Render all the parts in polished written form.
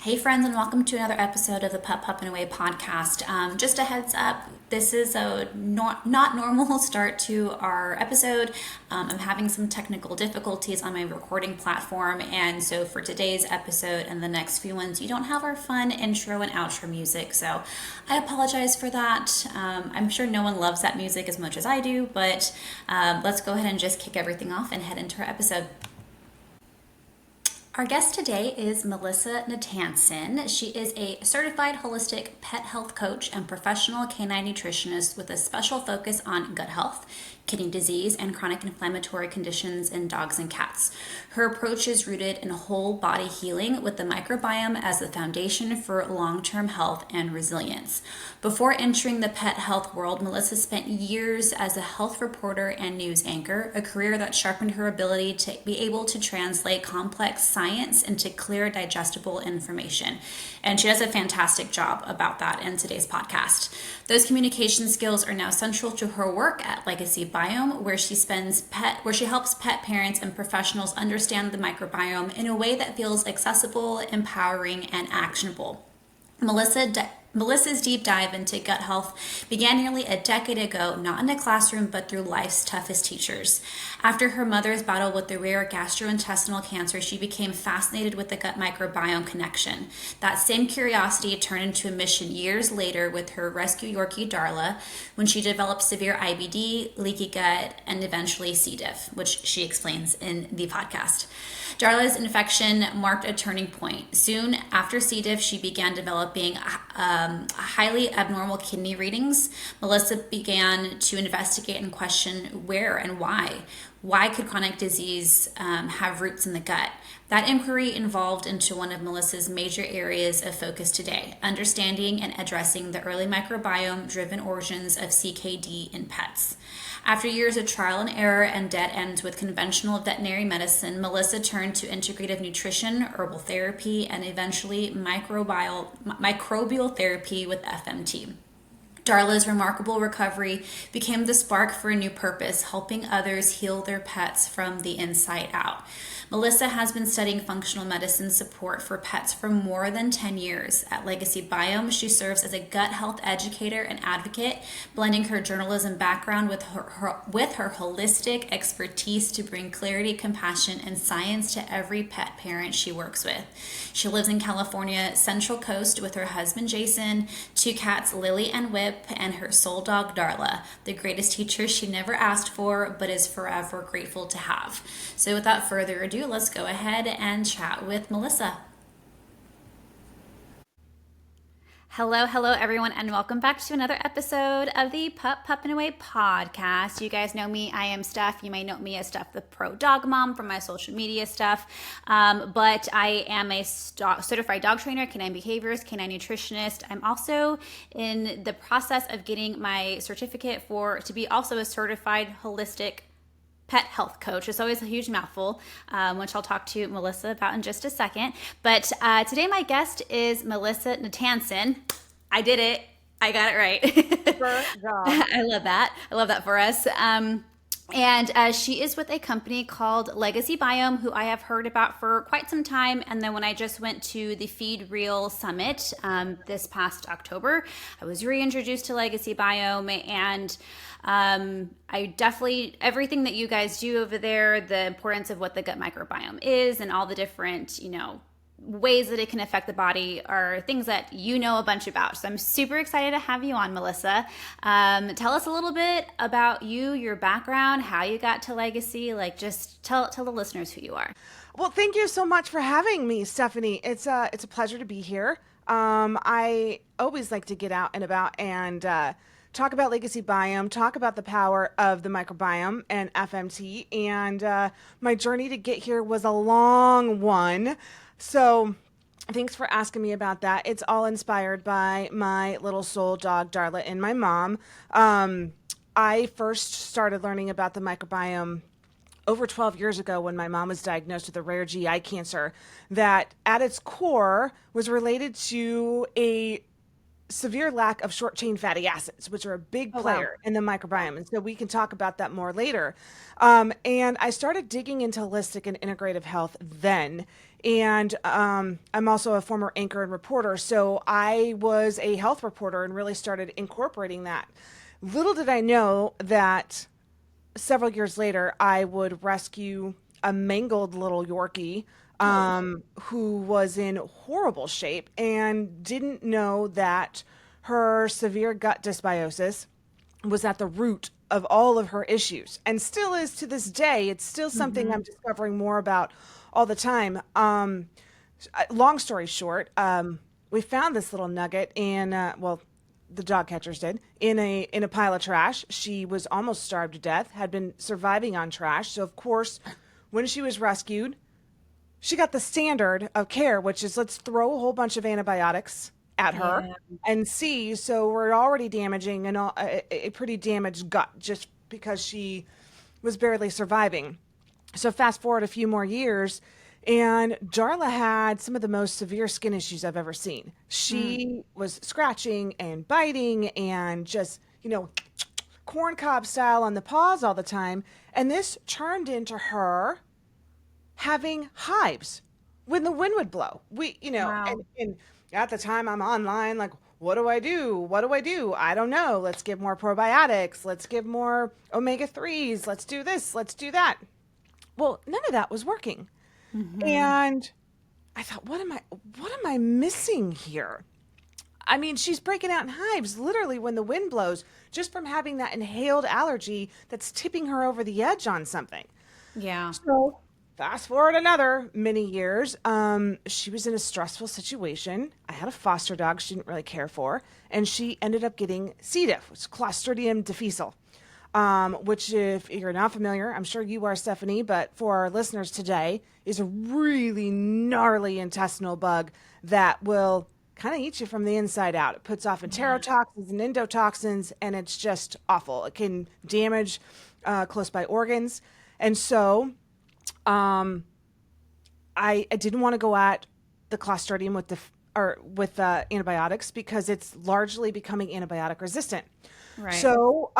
Hey friends, and welcome to another episode of the Pup and Away podcast. Just a heads up, this is a not normal start to our episode. I'm having some technical difficulties on my recording platform, and so for today's episode and the next few ones, you don't have our fun intro and outro music. So I apologize for that. I'm sure no one loves that music as much as I do, but let's go ahead and just kick everything off and head into our episode. Our guest today is Melissa Natanson. She is a certified holistic pet health coach and professional canine nutritionist with a special focus on gut health, kidney disease, and chronic inflammatory conditions in dogs and cats. Her approach is rooted in whole body healing with the microbiome as the foundation for long-term health and resilience. Before entering the pet health world, Melissa spent years as a health reporter and news anchor, a career that sharpened her ability to be able to translate complex science into clear, digestible information. And she does a fantastic job about that in today's podcast. Those communication skills are now central to her work at Legacy Biome, where she helps pet parents and professionals understand the microbiome in a way that feels accessible, empowering, and actionable. Melissa's deep dive into gut health began nearly a decade ago, not in a classroom, but through life's toughest teachers. After her mother's battle with the rare gastrointestinal cancer, she became fascinated with the gut microbiome connection. That same curiosity turned into a mission years later with her rescue Yorkie, Darla, when she developed severe IBD, leaky gut, and eventually C. diff, which she explains in the podcast. Darla's infection marked a turning point. Soon after C. diff, she began developing highly abnormal kidney readings. Melissa began to investigate and question where and why. Why could chronic disease have roots in the gut? That inquiry evolved into one of Melissa's major areas of focus today, understanding and addressing the early microbiome-driven origins of CKD in pets. After years of trial and error and dead ends with conventional veterinary medicine, Melissa turned to integrative nutrition, herbal therapy, and eventually microbial therapy with FMT. Darla's remarkable recovery became the spark for a new purpose, helping others heal their pets from the inside out. Melissa has been studying functional medicine support for pets for more than 10 years. At Legacy Biome, she serves as a gut health educator and advocate, blending her journalism background with her holistic expertise to bring clarity, compassion, and science to every pet parent she works with. She lives in California Central Coast with her husband Jason, two cats Lily and Whip, and her soul dog Darla, the greatest teacher she never asked for but is forever grateful to have. So without further ado, let's go ahead and chat with Melissa. Hello, everyone, and welcome back to another episode of the Pup and Away podcast. You guys know me. I am Steph. You may know me as Steph the Pro Dog Mom from my social media stuff. But I am a certified dog trainer, canine behaviorist, canine nutritionist. I'm also in the process of getting my certificate to be also a certified holistic pet health coach. It's always a huge mouthful, which I'll talk to Melissa about in just a second. But today my guest is Melissa Natanson. I did it. I got it right. Good job. I love that. I love that for us. And she is with a company called Legacy Biome, who I have heard about for quite some time. And then when I just went to the Feed Real Summit this past October, I was reintroduced to Legacy Biome, and I definitely, everything that you guys do over there, the importance of what the gut microbiome is and all the different, ways that it can affect the body are things that you know a bunch about. So I'm super excited to have you on, Melissa. Tell us a little bit about you, your background, how you got to Legacy. Just tell the listeners who you are. Well, thank you so much for having me, Stephanie. It's a pleasure to be here. I always like to get out and about and talk about Legacy Biome, talk about the power of the microbiome and FMT. And my journey to get here was a long one. So thanks for asking me about that. It's all inspired by my little soul dog, Darla, and my mom. I first started learning about the microbiome over 12 years ago when my mom was diagnosed with a rare GI cancer that at its core was related to a severe lack of short chain fatty acids, which are a big player in the microbiome. And so we can talk about that more later. And I started digging into holistic and integrative health then. And I'm also a former anchor and reporter. So I was a health reporter and really started incorporating that. Little did I know that several years later, I would rescue a mangled little Yorkie Oh. who was in horrible shape and didn't know that her severe gut dysbiosis was at the root of all of her issues and still is to this day. It's still something Mm-hmm. I'm discovering more about all the time. Long story short, we found this little nugget in, well, the dog catchers did in a pile of trash. She was almost starved to death, had been surviving on trash. So of course, when she was rescued, she got the standard of care, which is let's throw a whole bunch of antibiotics at her Yeah. and see. So we're already damaging a pretty damaged gut just because she was barely surviving. So fast forward a few more years, and Darla had some of the most severe skin issues I've ever seen. Mm. She was scratching and biting and just, corn cob style on the paws all the time. And this turned into her having hives when the wind would blow. Wow. And at the time I'm online, like, what do I do? What do I do? I don't know. Let's give more probiotics. Let's give more omega 3s. Let's do this. Let's do that. Well, none of that was working. Mm-hmm. And I thought, what am I missing here? I mean, she's breaking out in hives literally when the wind blows just from having that inhaled allergy that's tipping her over the edge on something. Yeah. So fast forward another many years. She was in a stressful situation. I had a foster dog she didn't really care for, and she ended up getting C. diff, which is Clostridium difficile. Which, if you're not familiar, I'm sure you are, Stephanie, but for our listeners today, is a really gnarly intestinal bug that will kind of eat you from the inside out. It puts off Yeah. enterotoxins and endotoxins, and it's just awful. It can damage close by organs. And so I didn't want to go at the Clostridium with antibiotics because it's largely becoming antibiotic resistant. Right. So,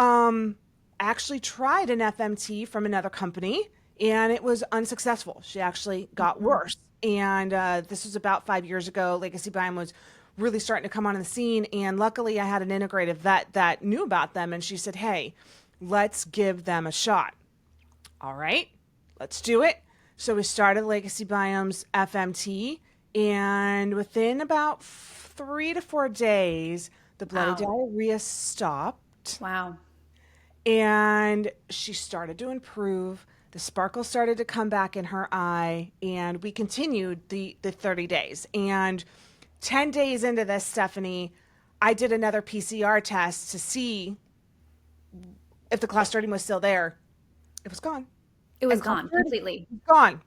actually tried an FMT from another company and it was unsuccessful. She actually got Mhm. worse. And this was about 5 years ago. Legacy Biome was really starting to come on the scene. And luckily, I had an integrative vet that knew about them. And she said, hey, let's give them a shot. All right, let's do it. So we started Legacy Biome's FMT. And within about 3 to 4 days, the bloody Wow. diarrhea stopped Wow. and she started to improve. The sparkle started to come back in her eye, and we continued the 30 days. And 10 days into this, Stephanie, I did another PCR test to see if the Clostridium was still there. It was gone. It was And gone Clostridium completely. was gone.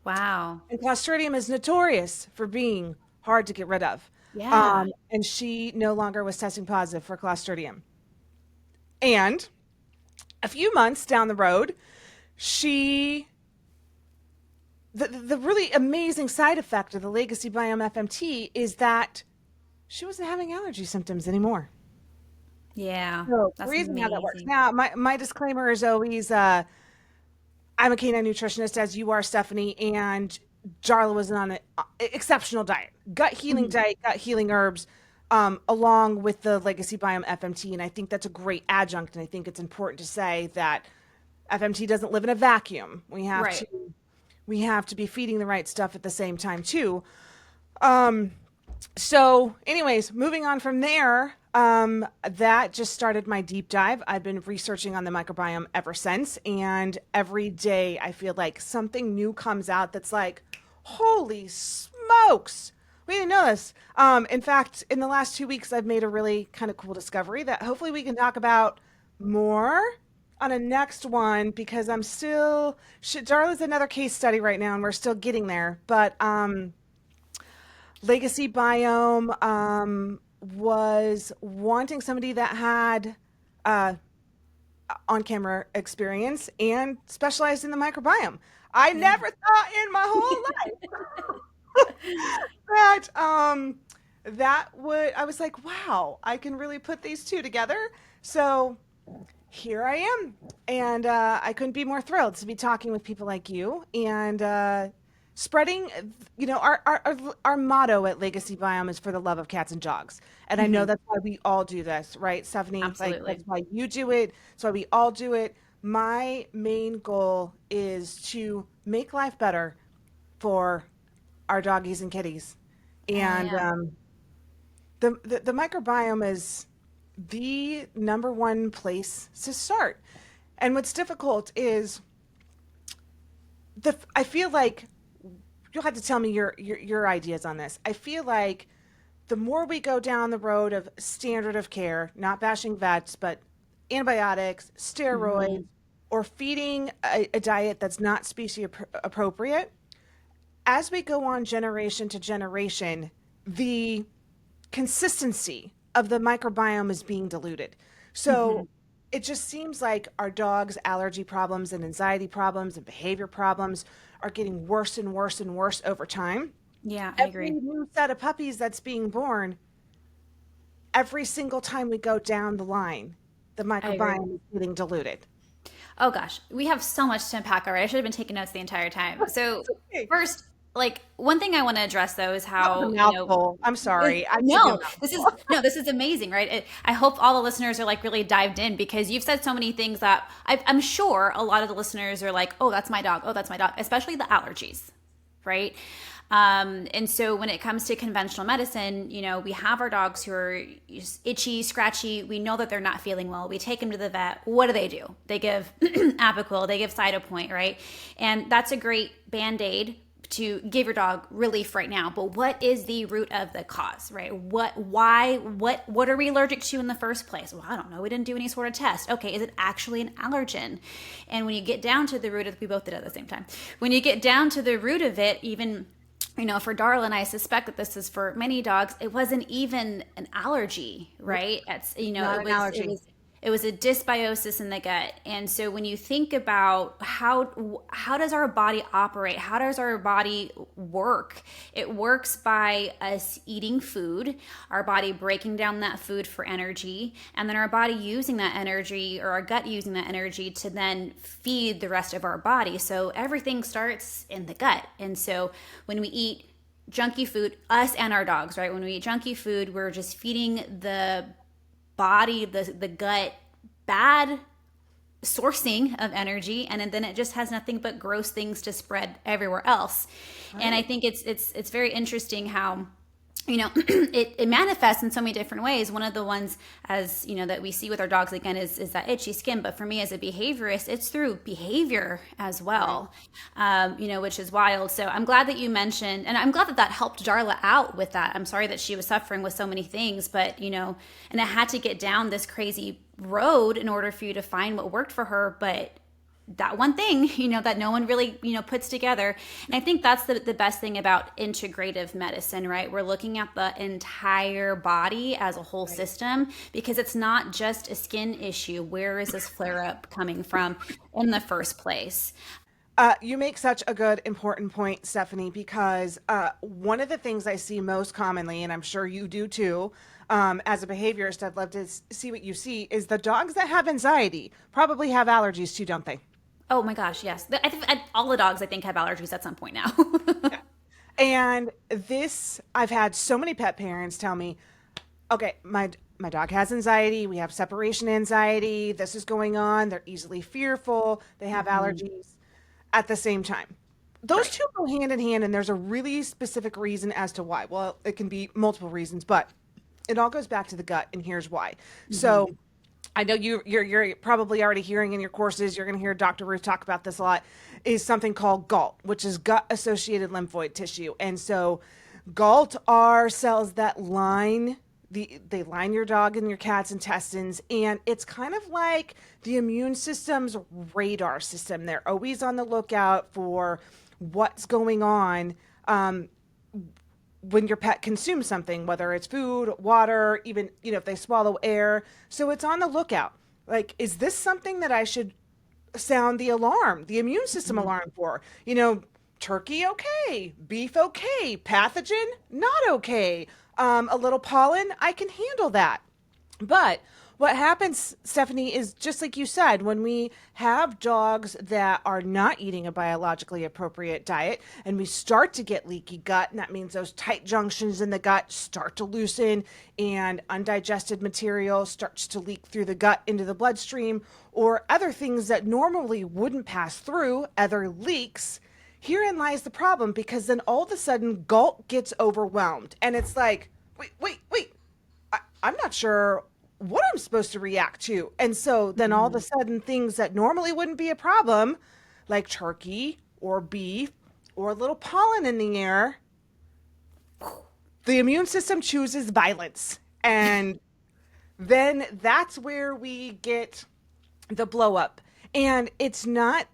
Wow. And Clostridium is notorious for being hard to get rid of. Yeah. And she no longer was testing positive for Clostridium. And a few months down the road, she the really amazing side effect of the Legacy Biome FMT is that she wasn't having allergy symptoms anymore. Yeah. So the That's reason how that works. amazing. Now, my disclaimer is always I'm a canine nutritionist, as you are, Stephanie, and Darla was on an exceptional diet, gut healing Mhm. diet, gut healing herbs, along with the Legacy Biome FMT. And I think that's a great adjunct. And I think it's important to say that FMT doesn't live in a vacuum. Right. We have to be feeding the right stuff at the same time too. Um, so, anyways, moving on from there, that just started my deep dive. I've been researching on the microbiome ever since, and every day I feel like something new comes out that's like, holy smokes! We didn't know this. In fact, in the last 2 weeks, I've made a really kind of cool discovery that hopefully we can talk about more on a next one because I'm still. Darla's another case study right now, and we're still getting there. But Legacy Biome was wanting somebody that had uh, on camera experience and specialized in the microbiome. I Yeah. never thought in my whole life that that would I was like, wow, I can really put these two together. So here I am. And I couldn't be more thrilled to be talking with people like you and spreading, our motto at Legacy Biome is for the love of cats and dogs. And I know Hmm. that's why we all do this, right, Stephanie? Like, Absolutely. that's why you do it. That's why we all do it. My main goal is to make life better for our doggies and kitties. Hell And yeah. the microbiome is the number one place to start. And what's difficult is I feel like you'll have to tell me your ideas on this. I feel like the more we go down the road of standard of care, not bashing vets, but antibiotics, steroids, Hmm. or feeding a diet that's not species appropriate, as we go on generation to generation, the consistency of the microbiome is being diluted. Hmm. So it just seems like our dogs' allergy problems and anxiety problems and behavior problems are getting worse and worse and worse over time. Yeah, I Every agree. new set of puppies that's being born, every single time we go down the line, the I agree. microbiome is getting diluted. Oh gosh, we have so much to unpack already. I should have been taking notes the entire time. So It's okay. first, like one thing I want to address though is That was a how, mouthful. I'm sorry. I took a no, mouthful. this is amazing, right? I hope all the listeners are like really dived in because you've said so many things that I'm sure a lot of the listeners are like, oh, that's my dog. Oh, that's my dog, especially the allergies, right? And so when it comes to conventional medicine, we have our dogs who are itchy, scratchy. We know that they're not feeling well. We take them to the vet. What do? They give Apoquil, they give Cytopoint, right? And that's a great band-aid to give your dog relief right now. But what is the root of the cause, right? What are we allergic to in the first place? Well, I don't know. We didn't do any sort of test. Okay, is it actually an allergen? And when you get down to the root of, we both did it at the same time. When you get down to the root of it, even for Darla, and I suspect that this is for many dogs, it wasn't even an allergy, right? It's, Not it an was, allergy. it was a dysbiosis in the gut. And so when you think about how does our body operate? How does our body work? It works by us eating food, our body breaking down that food for energy, and then our body using that energy, or our gut using that energy to then feed the rest of our body. So everything starts in the gut. And so when we eat junky food, us and our dogs, right? When we eat junky food, we're just feeding the body, the gut, bad sourcing of energy, and then it just has nothing but gross things to spread everywhere else. And I Right. think it's very interesting how it manifests in so many different ways. One of the ones, as that we see with our dogs again, is that itchy skin. But for me as a behaviorist, it's through behavior as Right. well, which is wild. So I'm glad that you mentioned, and I'm glad that that helped Darla out with that. I'm sorry that she was suffering with so many things, but and it had to get down this crazy road in order for you to find what worked for her. But that one thing, that no one really, puts together. And I think that's the best thing about integrative medicine, right? We're looking at the entire body as a whole Right. system because it's not just a skin issue. Where is this flare up coming from in the first place? You make such a good, important point, Stephanie, because one of the things I see most commonly, and I'm sure you do too, as a behaviorist, I'd love to see what you see, is the dogs that have anxiety probably have allergies too, don't they? Oh my gosh, yes. I think all the dogs, I think, have allergies at some point now. And I've had so many pet parents tell me, okay, my dog has anxiety. We have separation anxiety. This is going on. They're easily fearful. They have Mhm. allergies at the same time. Those Right. two go hand in hand, and there's a really specific reason as to why. Well, it can be multiple reasons, but it all goes back to the gut, and here's why. Hmm. So I know you're probably already hearing in your courses, you're going to hear Dr. Ruth talk about this a lot, is something called GALT, which is gut associated lymphoid tissue. And so GALT are cells that they line your dog and your cat's intestines, and it's kind of like the immune system's radar system. They're always on the lookout for what's going on when your pet consumes something, whether it's food, water, even, if they swallow air. So it's on the lookout. Like, is this something that I should sound the alarm, the immune system Hmm. alarm for? Turkey, okay. Beef, okay. Pathogen, not okay. A little pollen, I can handle that. But What happens, Stephanie, is just like you said, when we have dogs that are not eating a biologically appropriate diet and we start to get leaky gut, and that means those tight junctions in the gut start to loosen and undigested material starts to leak through the gut into the bloodstream, or other things that normally wouldn't pass through, other leaks. Herein lies the problem because then all of a sudden gulp gets overwhelmed and it's like, wait, I'm not sure what I'm supposed to react to. And so then all of a sudden, things that normally wouldn't be a problem, like turkey or beef or a little pollen in the air, the immune system chooses violence. And then that's where we get the blow up. And it's not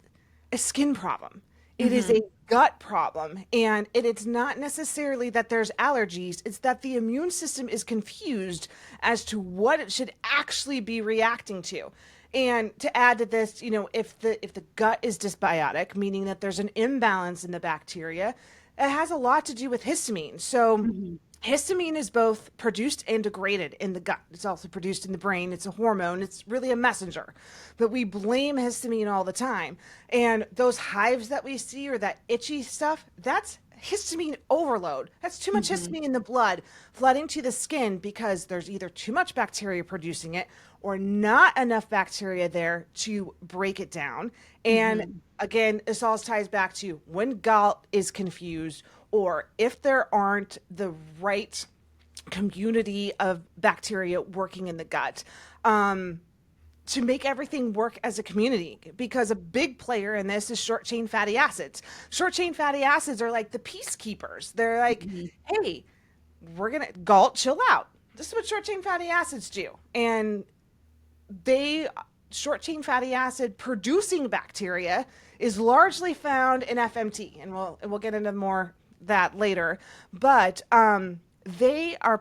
a skin problem, it is a gut problem. And it's not necessarily that there's allergies, it's that the immune system is confused as to what it should actually be reacting to. And to add to this, if the gut is dysbiotic, meaning that there's an imbalance in the bacteria, it has a lot to do with histamine. So histamine is both produced and degraded in the gut. It's also produced in the brain. It's a hormone. It's really a messenger. But we blame histamine all the time. And those hives that we see or that itchy stuff, that's histamine overload. That's too much histamine in the blood flooding to the skin because there's either too much bacteria producing it or not enough bacteria there to break it down. And again, this all ties back to when gut is confused or if there aren't the right community of bacteria working in the gut. To make everything work as a community, because a big player in this is short chain fatty acids. Short chain fatty acids are like the peacekeepers. They're like, hey, we're going to gulp, chill out. This is what short chain fatty acids do. And short chain fatty acid producing bacteria is largely found in FMT. And we'll get into more that later. But they are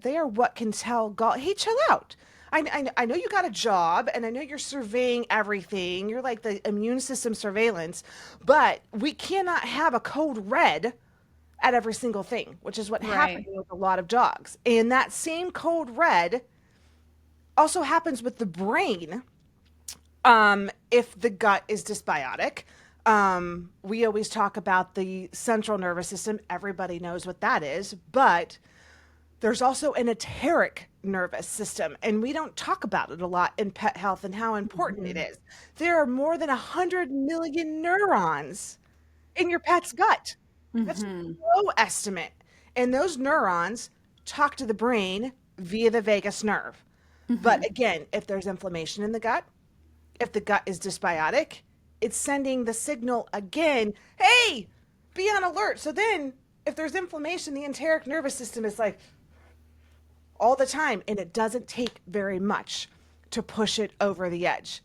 they are what can tell gulp, hey, chill out. I know you got a job and I know you're surveying everything. You're like the immune system surveillance, but we cannot have a code red at every single thing, which is what happens with a lot of dogs. And that same code red also happens with the brain if the gut is dysbiotic. We always talk about the central nervous system. Everybody knows what that is, but there's also an enteric nervous system, and we don't talk about it a lot in pet health and how important it is. There are more than 100 million neurons in your pet's gut. That's a low estimate. And those neurons talk to the brain via the vagus nerve. But again, if there's inflammation in the gut, if the gut is dysbiotic, it's sending the signal again, hey, be on alert. So then if there's inflammation, the enteric nervous system is like, all the time, and it doesn't take very much to push it over the edge.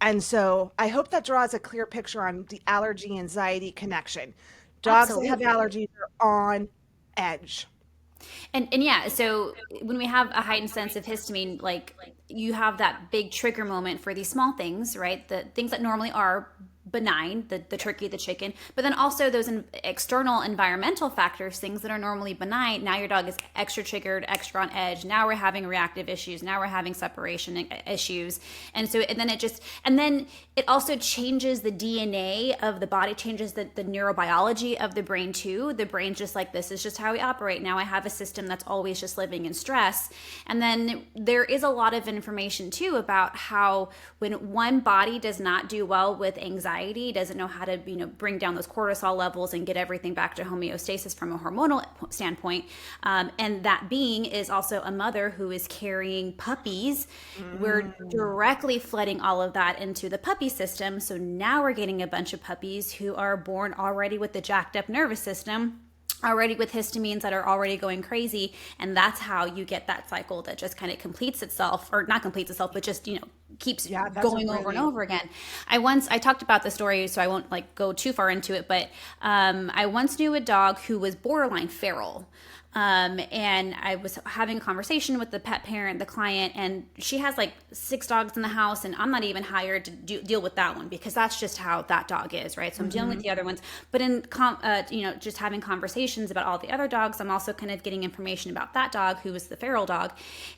And so I hope that draws a clear picture on the allergy anxiety connection. Dogs that have allergies are on edge. And yeah, so when we have a heightened sense of histamine, like you have that big trigger moment for these small things, right? The things that normally are benign, the turkey, the chicken, but then also those external environmental factors, things that are normally benign. Now your dog is extra triggered, extra on edge. Now we're having reactive issues. Now we're having separation issues. And then it also changes the DNA of the body, changes the neurobiology of the brain too. The brain's just like, this is just how we operate. Now I have a system that's always just living in stress. And then there is a lot of information too about how when one body does not do well with anxiety, doesn't know how to bring down those cortisol levels and get everything back to homeostasis from a hormonal standpoint, and that being is also a mother who is carrying puppies. We're directly flooding all of that into the puppy system, so now we're getting a bunch of puppies who are born already with the jacked up nervous system, already with histamines that are already going crazy. And that's how you get that cycle that just kind of completes itself, or not completes itself, but just keeps going over and over again. I talked about the story, so I won't go too far into it, but I once knew a dog who was borderline feral. And I was having a conversation with the pet parent, the client, and she has like 6 dogs in the house, and I'm not even hired to deal with that one because that's just how that dog is, right? So I'm dealing with Mm-hmm. the other ones. But in just having conversations about all the other dogs, I'm also kind of getting information about that dog who was the feral dog.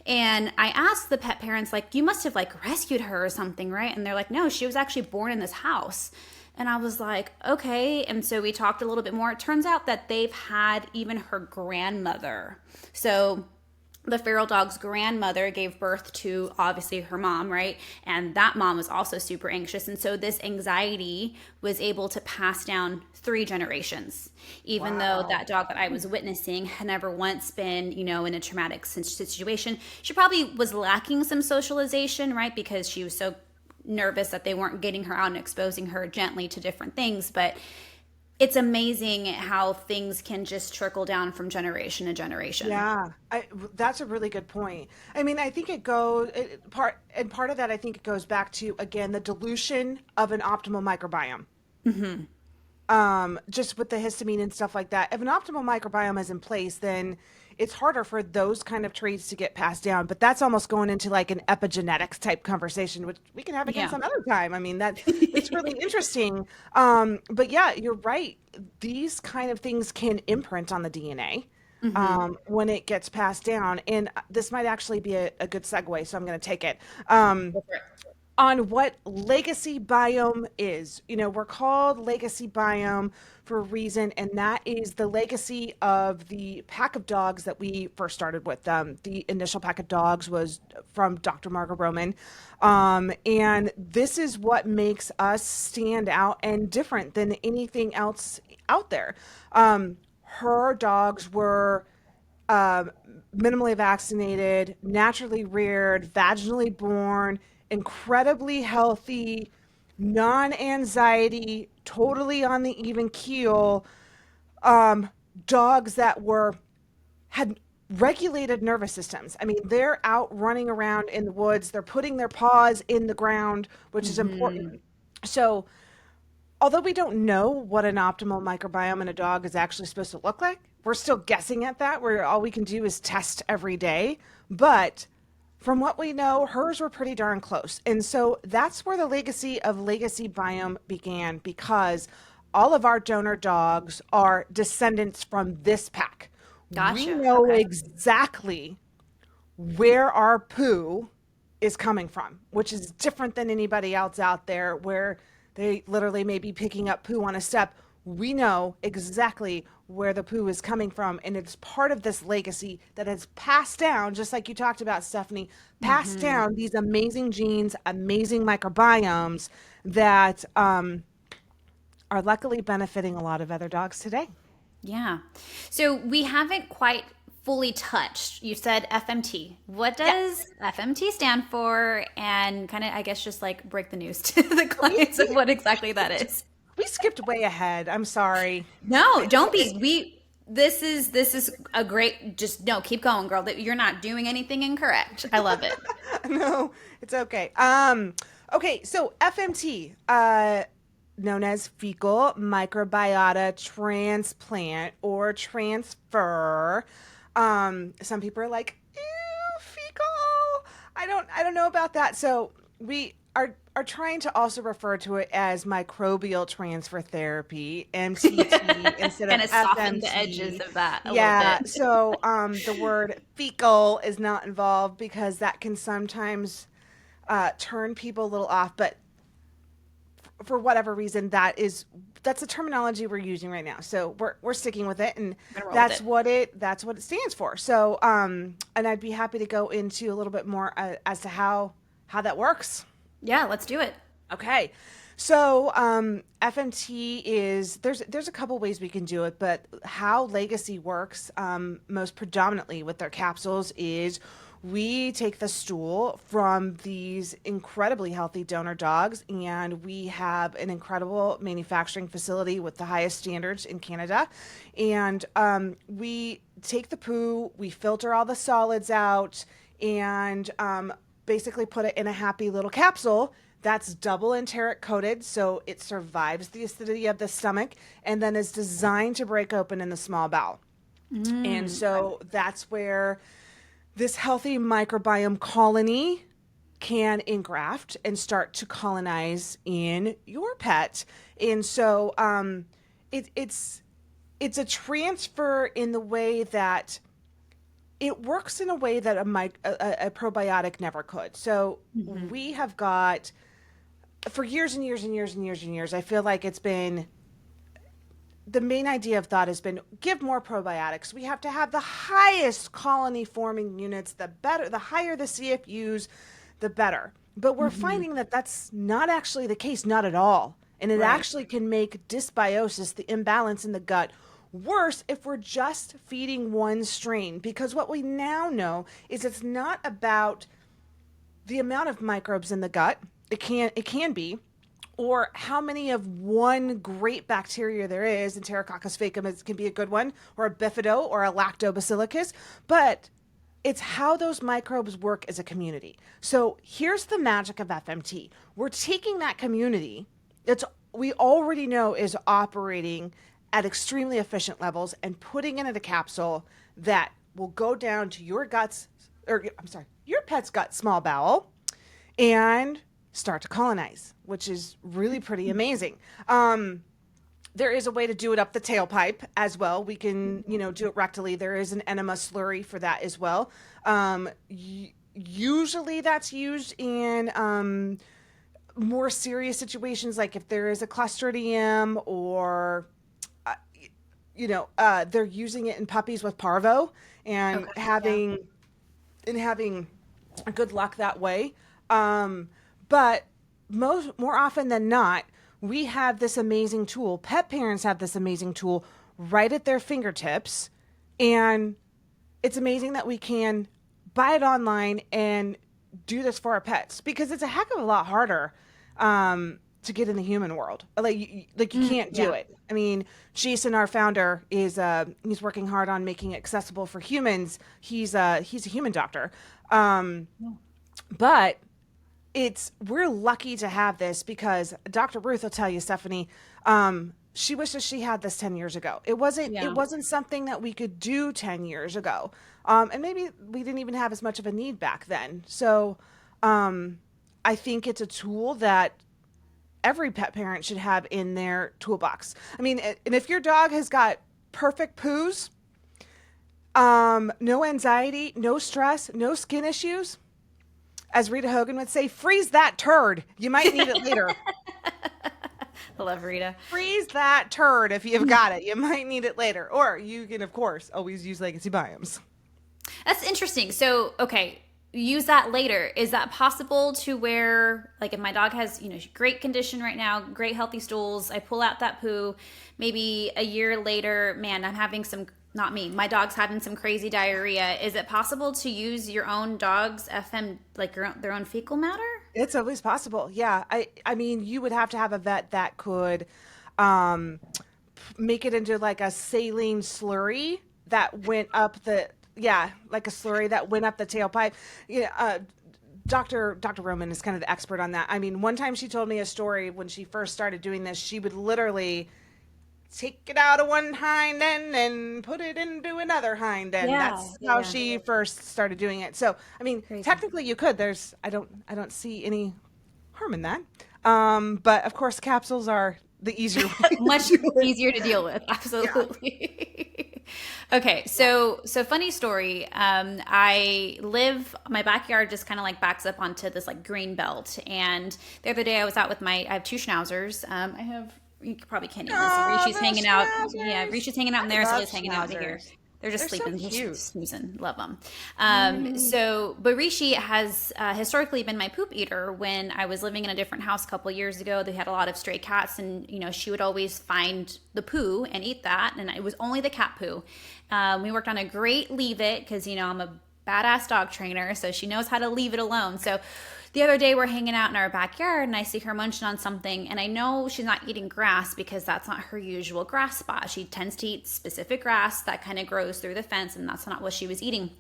And I asked the pet parents, like, you must have like rescued her or something, right? And they're like, no, she was actually born in this house. And I was like, okay. And so we talked a little bit more. It turns out that they've had even her grandmother. So the feral dog's grandmother gave birth to obviously her mom, right? And that mom was also super anxious. And so this anxiety was able to pass down 3 generations, even though Wow. that dog that I was witnessing had never once been, in a traumatic situation. She probably was lacking some socialization, right? Because she was so nervous that they weren't getting her out and exposing her gently to different things. But it's amazing how things can just trickle down from generation to generation. Yeah, that's a really good point. I mean, I think part of that, I think it goes back to, again, the dilution of an optimal microbiome. Just with the histamine and stuff like that. If an optimal microbiome is in place, then it's harder for those kind of traits to get passed down. But that's almost going into like an epigenetics type conversation, which we can have again Yeah. some other time. I mean, that's really interesting. But yeah, you're right. These kind of things can imprint on the DNA when it gets passed down. And this might actually be a good segue, so I'm going to take it. On what legacy biome is. We're called legacy biome for a reason, and that is the legacy of the pack of dogs that we first started with. The initial pack of dogs was from Dr. Margot Roman. And this is what makes us stand out and different than anything else out there. Her dogs were uh, minimally vaccinated, naturally reared, vaginally born, incredibly healthy, non anxiety, totally on the even keel, um, dogs that had regulated nervous systems. I mean, they're out running around in the woods, they're putting their paws in the ground, which is important. So, although we don't know what an optimal microbiome in a dog is actually supposed to look like, we're still guessing at that, where all we can do is test every day. But from what we know, hers were pretty darn close. And so that's where the legacy of Legacy Biome began, because all of our donor dogs are descendants from this pack. We Gotcha. know Okay. exactly where our poo is coming from, which is different than anybody else out there where they literally may be picking up poo on a step. We know exactly where the poo is coming from, and it's part of this legacy that has passed down, just like you talked about, Stephanie, passed down these amazing genes, amazing microbiomes that are luckily benefiting a lot of other dogs today. Yeah. So we haven't quite fully touched. You said FMT. What Yeah, does FMT stand for? And kind of, I guess, just like break the news to the we, clients of we, what exactly that is. we skipped way ahead. I'm sorry. No, don't be. This is a great. Just no, keep going, girl. That you're not doing anything incorrect. I love it. No, it's okay. Okay, so FMT, known as fecal microbiota transplant or transfer. Some people are like, ew, fecal. I don't know about that. So we are trying to also refer to it as microbial transfer therapy, MTT, instead of Kind of soften the edges FMT. of that a little Yeah, bit. so the word fecal is not involved because that can sometimes turn people a little off, but for whatever reason, that's the terminology we're using right now. So we're sticking with it, and I'm gonna roll with it. that's what it stands for. So and I'd be happy to go into a little bit more as to how that works. Yeah, let's do it. Okay. So FMT is there's a couple ways we can do it, but how Legacy works most predominantly with their capsules is we take the stool from these incredibly healthy donor dogs, and we have an incredible manufacturing facility with the highest standards in Canada. And we take the poo, we filter all the solids out, and basically put it in a happy little capsule that's double enteric coated, so it survives the acidity of the stomach and then is designed to break open in the small bowel. And so that's where this healthy microbiome colony can engraft and start to colonize in your pet. And so it's a transfer in the way that it works in a way that a probiotic never could. So we have got, for years and years and years and years and years, I feel like it's been, the main idea of thought has been give more probiotics. We have to have the highest colony forming units, the better, the higher the CFUs, the better. But we're finding that that's not actually the case, not at all. And it actually can make dysbiosis, the imbalance in the gut, worse if we're just feeding one strain. Because what we now know is it's not about the amount of microbes in the gut. It can be, or how many of one great bacteria there is. Enterococcus faecum can be a good one, or a bifido, or a lactobacillus. But it's how those microbes work as a community. So here's the magic of FMT. We're taking that community that's we already know is operating at extremely efficient levels and putting it in a capsule that will go down to your guts, or I'm sorry, your pet's gut small bowel, and start to colonize, which is really pretty amazing. There is a way to do it up the tailpipe as well. We can, do it rectally. There is an enema slurry for that as well. Usually that's used in more serious situations, like if there is a Clostridium or, they're using it in puppies with parvo and having good luck that way. But more often than not, we have this amazing tool. Pet parents have this amazing tool right at their fingertips. And it's amazing that we can buy it online and do this for our pets, because it's a heck of a lot harder to get in the human world. Like you can't do it. I mean, Jason, our founder, he's working hard on making it accessible for humans. He's a human doctor. But we're lucky to have this, because Dr. Ruth will tell you, Stephanie, she wishes she had this 10 years ago. It wasn't something that we could do 10 years ago. And maybe we didn't even have as much of a need back then. So I think it's a tool that every pet parent should have in their toolbox. I mean, and if your dog has got perfect poos, no anxiety, no stress, no skin issues, as Rita Hogan would say, freeze that turd. You might need it later. I love Rita. Freeze that turd if you've got it. You might need it later. Or you can, of course, always use Legacy Biomes. That's interesting. So, okay, use that later. Is that possible to where, like, if my dog has, great condition right now, great healthy stools, I pull out that poo, maybe a year later, man, I'm having not me, my dog's having some crazy diarrhea. Is it possible to use your own dog's like their own fecal matter? It's always possible. Yeah. I mean, you would have to have a vet that could make it into like a saline slurry that went up like a slurry that went up the tailpipe. Dr. Roman is kind of the expert on that. I mean, one time she told me a story when she first started doing this. She would literally take it out of one hind end and put it into another hind end. That's how she first started doing it. So, I mean, technically you could. I don't see any harm in that. But of course, capsules are the easier way. Much easier to deal with. Absolutely. Okay, so funny story. My backyard just kind of like backs up onto this like green belt. And the other day I was out with I have two schnauzers. You probably can't even see. Rishi's hanging out. Yeah, Rishi's hanging out in there. Sally's hanging out over here. They're just sleeping, so just snoozing. Love them. But Rishi has historically been my poop eater. When I was living in a different house a couple of years ago, they had a lot of stray cats, and she would always find the poo and eat that, and it was only the cat poo. We worked on a great leave it, because I'm a badass dog trainer, so she knows how to leave it alone. So the other day we're hanging out in our backyard and I see her munching on something, and I know she's not eating grass because that's not her usual grass spot. She tends to eat specific grass that kind of grows through the fence, and that's not what she was eating.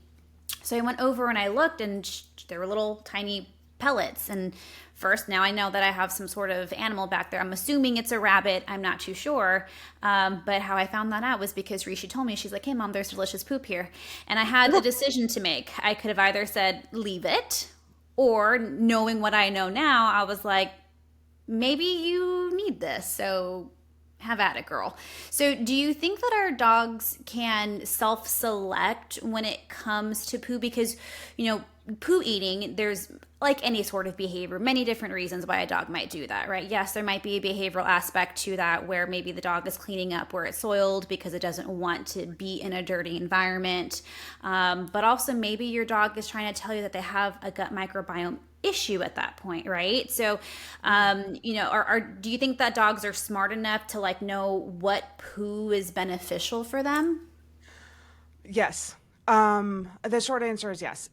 So I went over and I looked, and there were little tiny pellets. And first, now I know that I have some sort of animal back there. I'm assuming it's a rabbit. I'm not too sure. But how I found that out was because Rishi told me, she's like, hey, Mom, there's delicious poop here. And I had a decision to make. I could have either said, leave it, or knowing what I know now, I was like, maybe you need this. So have at it, girl. So do you think that our dogs can self-select when it comes to poo? Because, poo eating, there's like any sort of behavior, many different reasons why a dog might do that, right? Yes, there might be a behavioral aspect to that where maybe the dog is cleaning up where it's soiled because it doesn't want to be in a dirty environment. But also maybe your dog is trying to tell you that they have a gut microbiome issue at that point, right? So, do you think that dogs are smart enough to like know what poo is beneficial for them? Yes. The short answer is yes.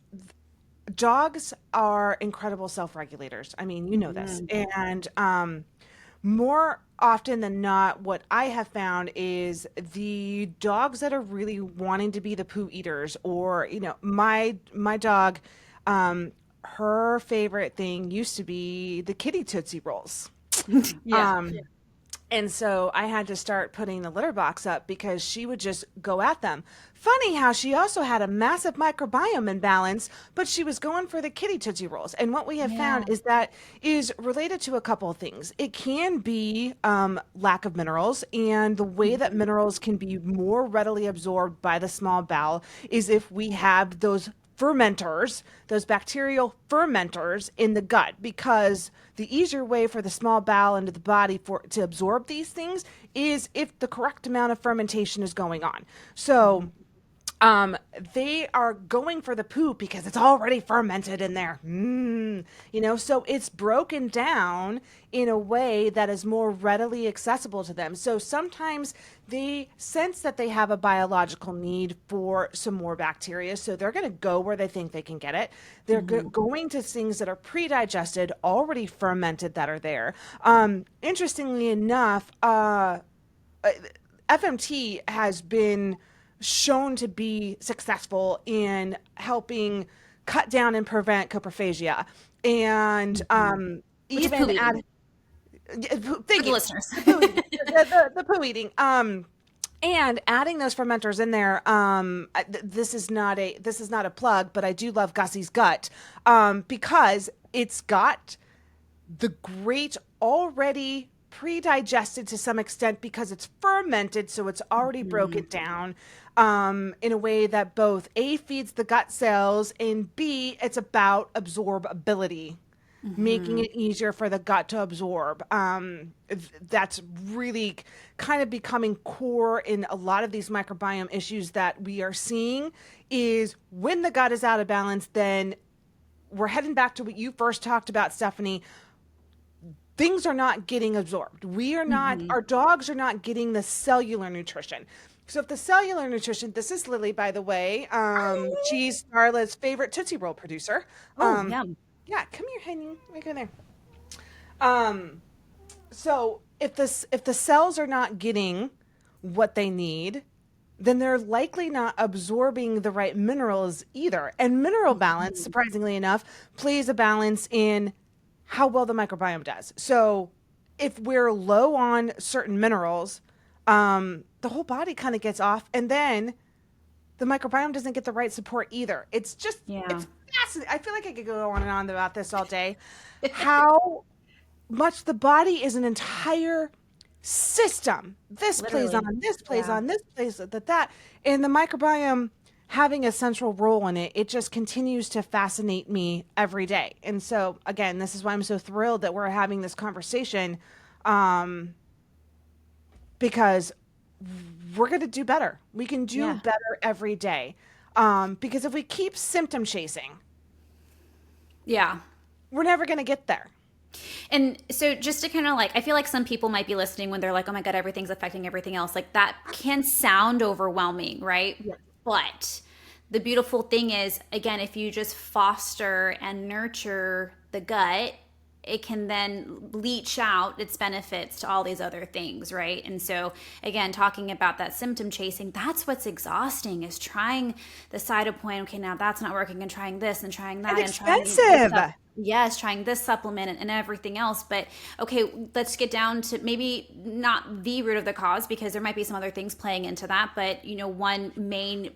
Dogs are incredible self-regulators. I mean, you know this. And more often than not, what I have found is the dogs that are really wanting to be the poo eaters, or, my dog, her favorite thing used to be the kitty Tootsie Rolls. Yeah. Um, and so I had to start putting the litter box up because she would just go at them. Funny how she also had a massive microbiome imbalance, but she was going for the kitty Tootsie Rolls. And what we have Yeah. found is that is related to a couple of things. It can be lack of minerals, and the way that minerals can be more readily absorbed by the small bowel is if we have those fermenters, those bacterial fermenters in the gut, because the easier way for the small bowel into the body for to absorb these things is if the correct amount of fermentation is going on. So they are going for the poop because it's already fermented in there. So it's broken down in a way that is more readily accessible to them. So sometimes they sense that they have a biological need for some more bacteria. So they're going to go where they think they can get it. They're going to things that are pre-digested, already fermented, that are there. Interestingly enough, FMT has been shown to be successful in helping cut down and prevent coprophagia, and Which is poo even eating add. for Thank the you. listeners. The poo eating. The poo eating. And adding those fermenters in there. This is not a plug, but I do love Gussie's Gut, because it's got the great already pre-digested to some extent because it's fermented, so it's already broken down in a way that both A, feeds the gut cells, and B, it's about absorbability, making it easier for the gut to absorb. That's really kind of becoming core in a lot of these microbiome issues that we are seeing, is when the gut is out of balance, then we're heading back to what you first talked about, Stephanie. Things are not getting absorbed. We are not, our dogs are not getting the cellular nutrition. So if the cellular nutrition, this is Lily, by the way. She's Darla's favorite Tootsie Roll producer. Oh, yum. Yeah, come here, honey. Right go there. Um, so if the cells are not getting what they need, then they're likely not absorbing the right minerals either. And mineral balance, surprisingly enough, plays a balance in how well the microbiome does. So if we're low on certain minerals, the whole body kind of gets off, and then the microbiome doesn't get the right support either. Yeah. It's fascinating. I feel like I could go on and on about this all day. How much the body is an entire system. This plays Literally. on, this plays Yeah. on, this plays that. And the microbiome having a central role in it, it just continues to fascinate me every day. And so, again, this is why I'm so thrilled that we're having this conversation, because we're going to do better. We can do Yeah. better every day. Because if we keep symptom chasing, Yeah. we're never going to get there. And so just to kind of like, I feel like some people might be listening when they're like, oh my God, everything's affecting everything else. Like that can sound overwhelming, right? Yeah. But the beautiful thing is, again, if you just foster and nurture the gut, it can then leach out its benefits to all these other things, right? And so, again, talking about that symptom chasing, that's what's exhausting, is trying the side of point, okay, now that's not working, and trying this and trying that And and trying this expensive. stuff. yes, trying this supplement and everything else. But okay, let's get down to maybe not the root of the cause because there might be some other things playing into that. But, one main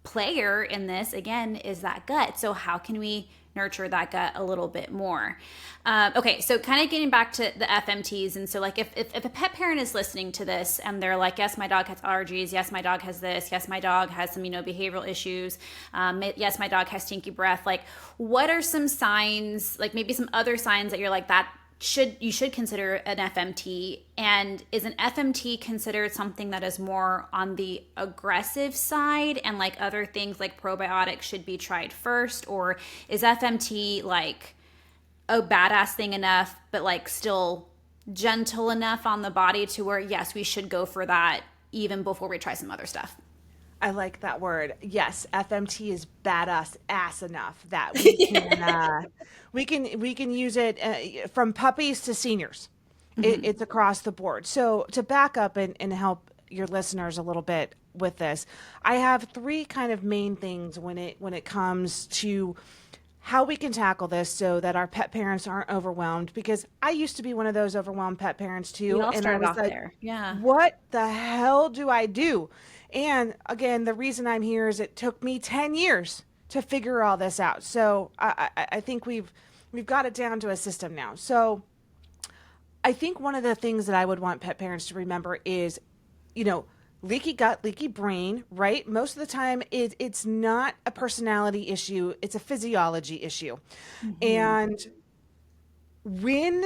player in this, again, is that gut. So, how can we nurture that gut a little bit more? Okay, so kind of getting back to the FMTs. And so, like, if a pet parent is listening to this and they're like, yes, my dog has allergies. Yes, my dog has this. Yes, my dog has some, behavioral issues. Yes, my dog has stinky breath. Like, what are some signs, like maybe some other signs that you're like, that you should consider an FMT? And is an FMT considered something that is more on the aggressive side and like other things like probiotics should be tried first? Or is FMT like a badass thing enough, but like still gentle enough on the body to where, yes, we should go for that even before we try some other stuff? I like that word. Yes, FMT is badass ass enough that we can we can use it from puppies to seniors. It's across the board. So to back up and help your listeners a little bit with this, I have three kind of main things when it comes to how we can tackle this so that our pet parents aren't overwhelmed, because I used to be one of those overwhelmed pet parents We too, all and I started was off like, there. Yeah. what the hell do I do? And again, the reason I'm here is it took me 10 years to figure all this out. So I think we've got it down to a system now. So I think one of the things that I would want pet parents to remember is, you know, leaky gut, leaky brain, right? Most of the time it's not a personality issue, it's a physiology issue. Mm-hmm. And when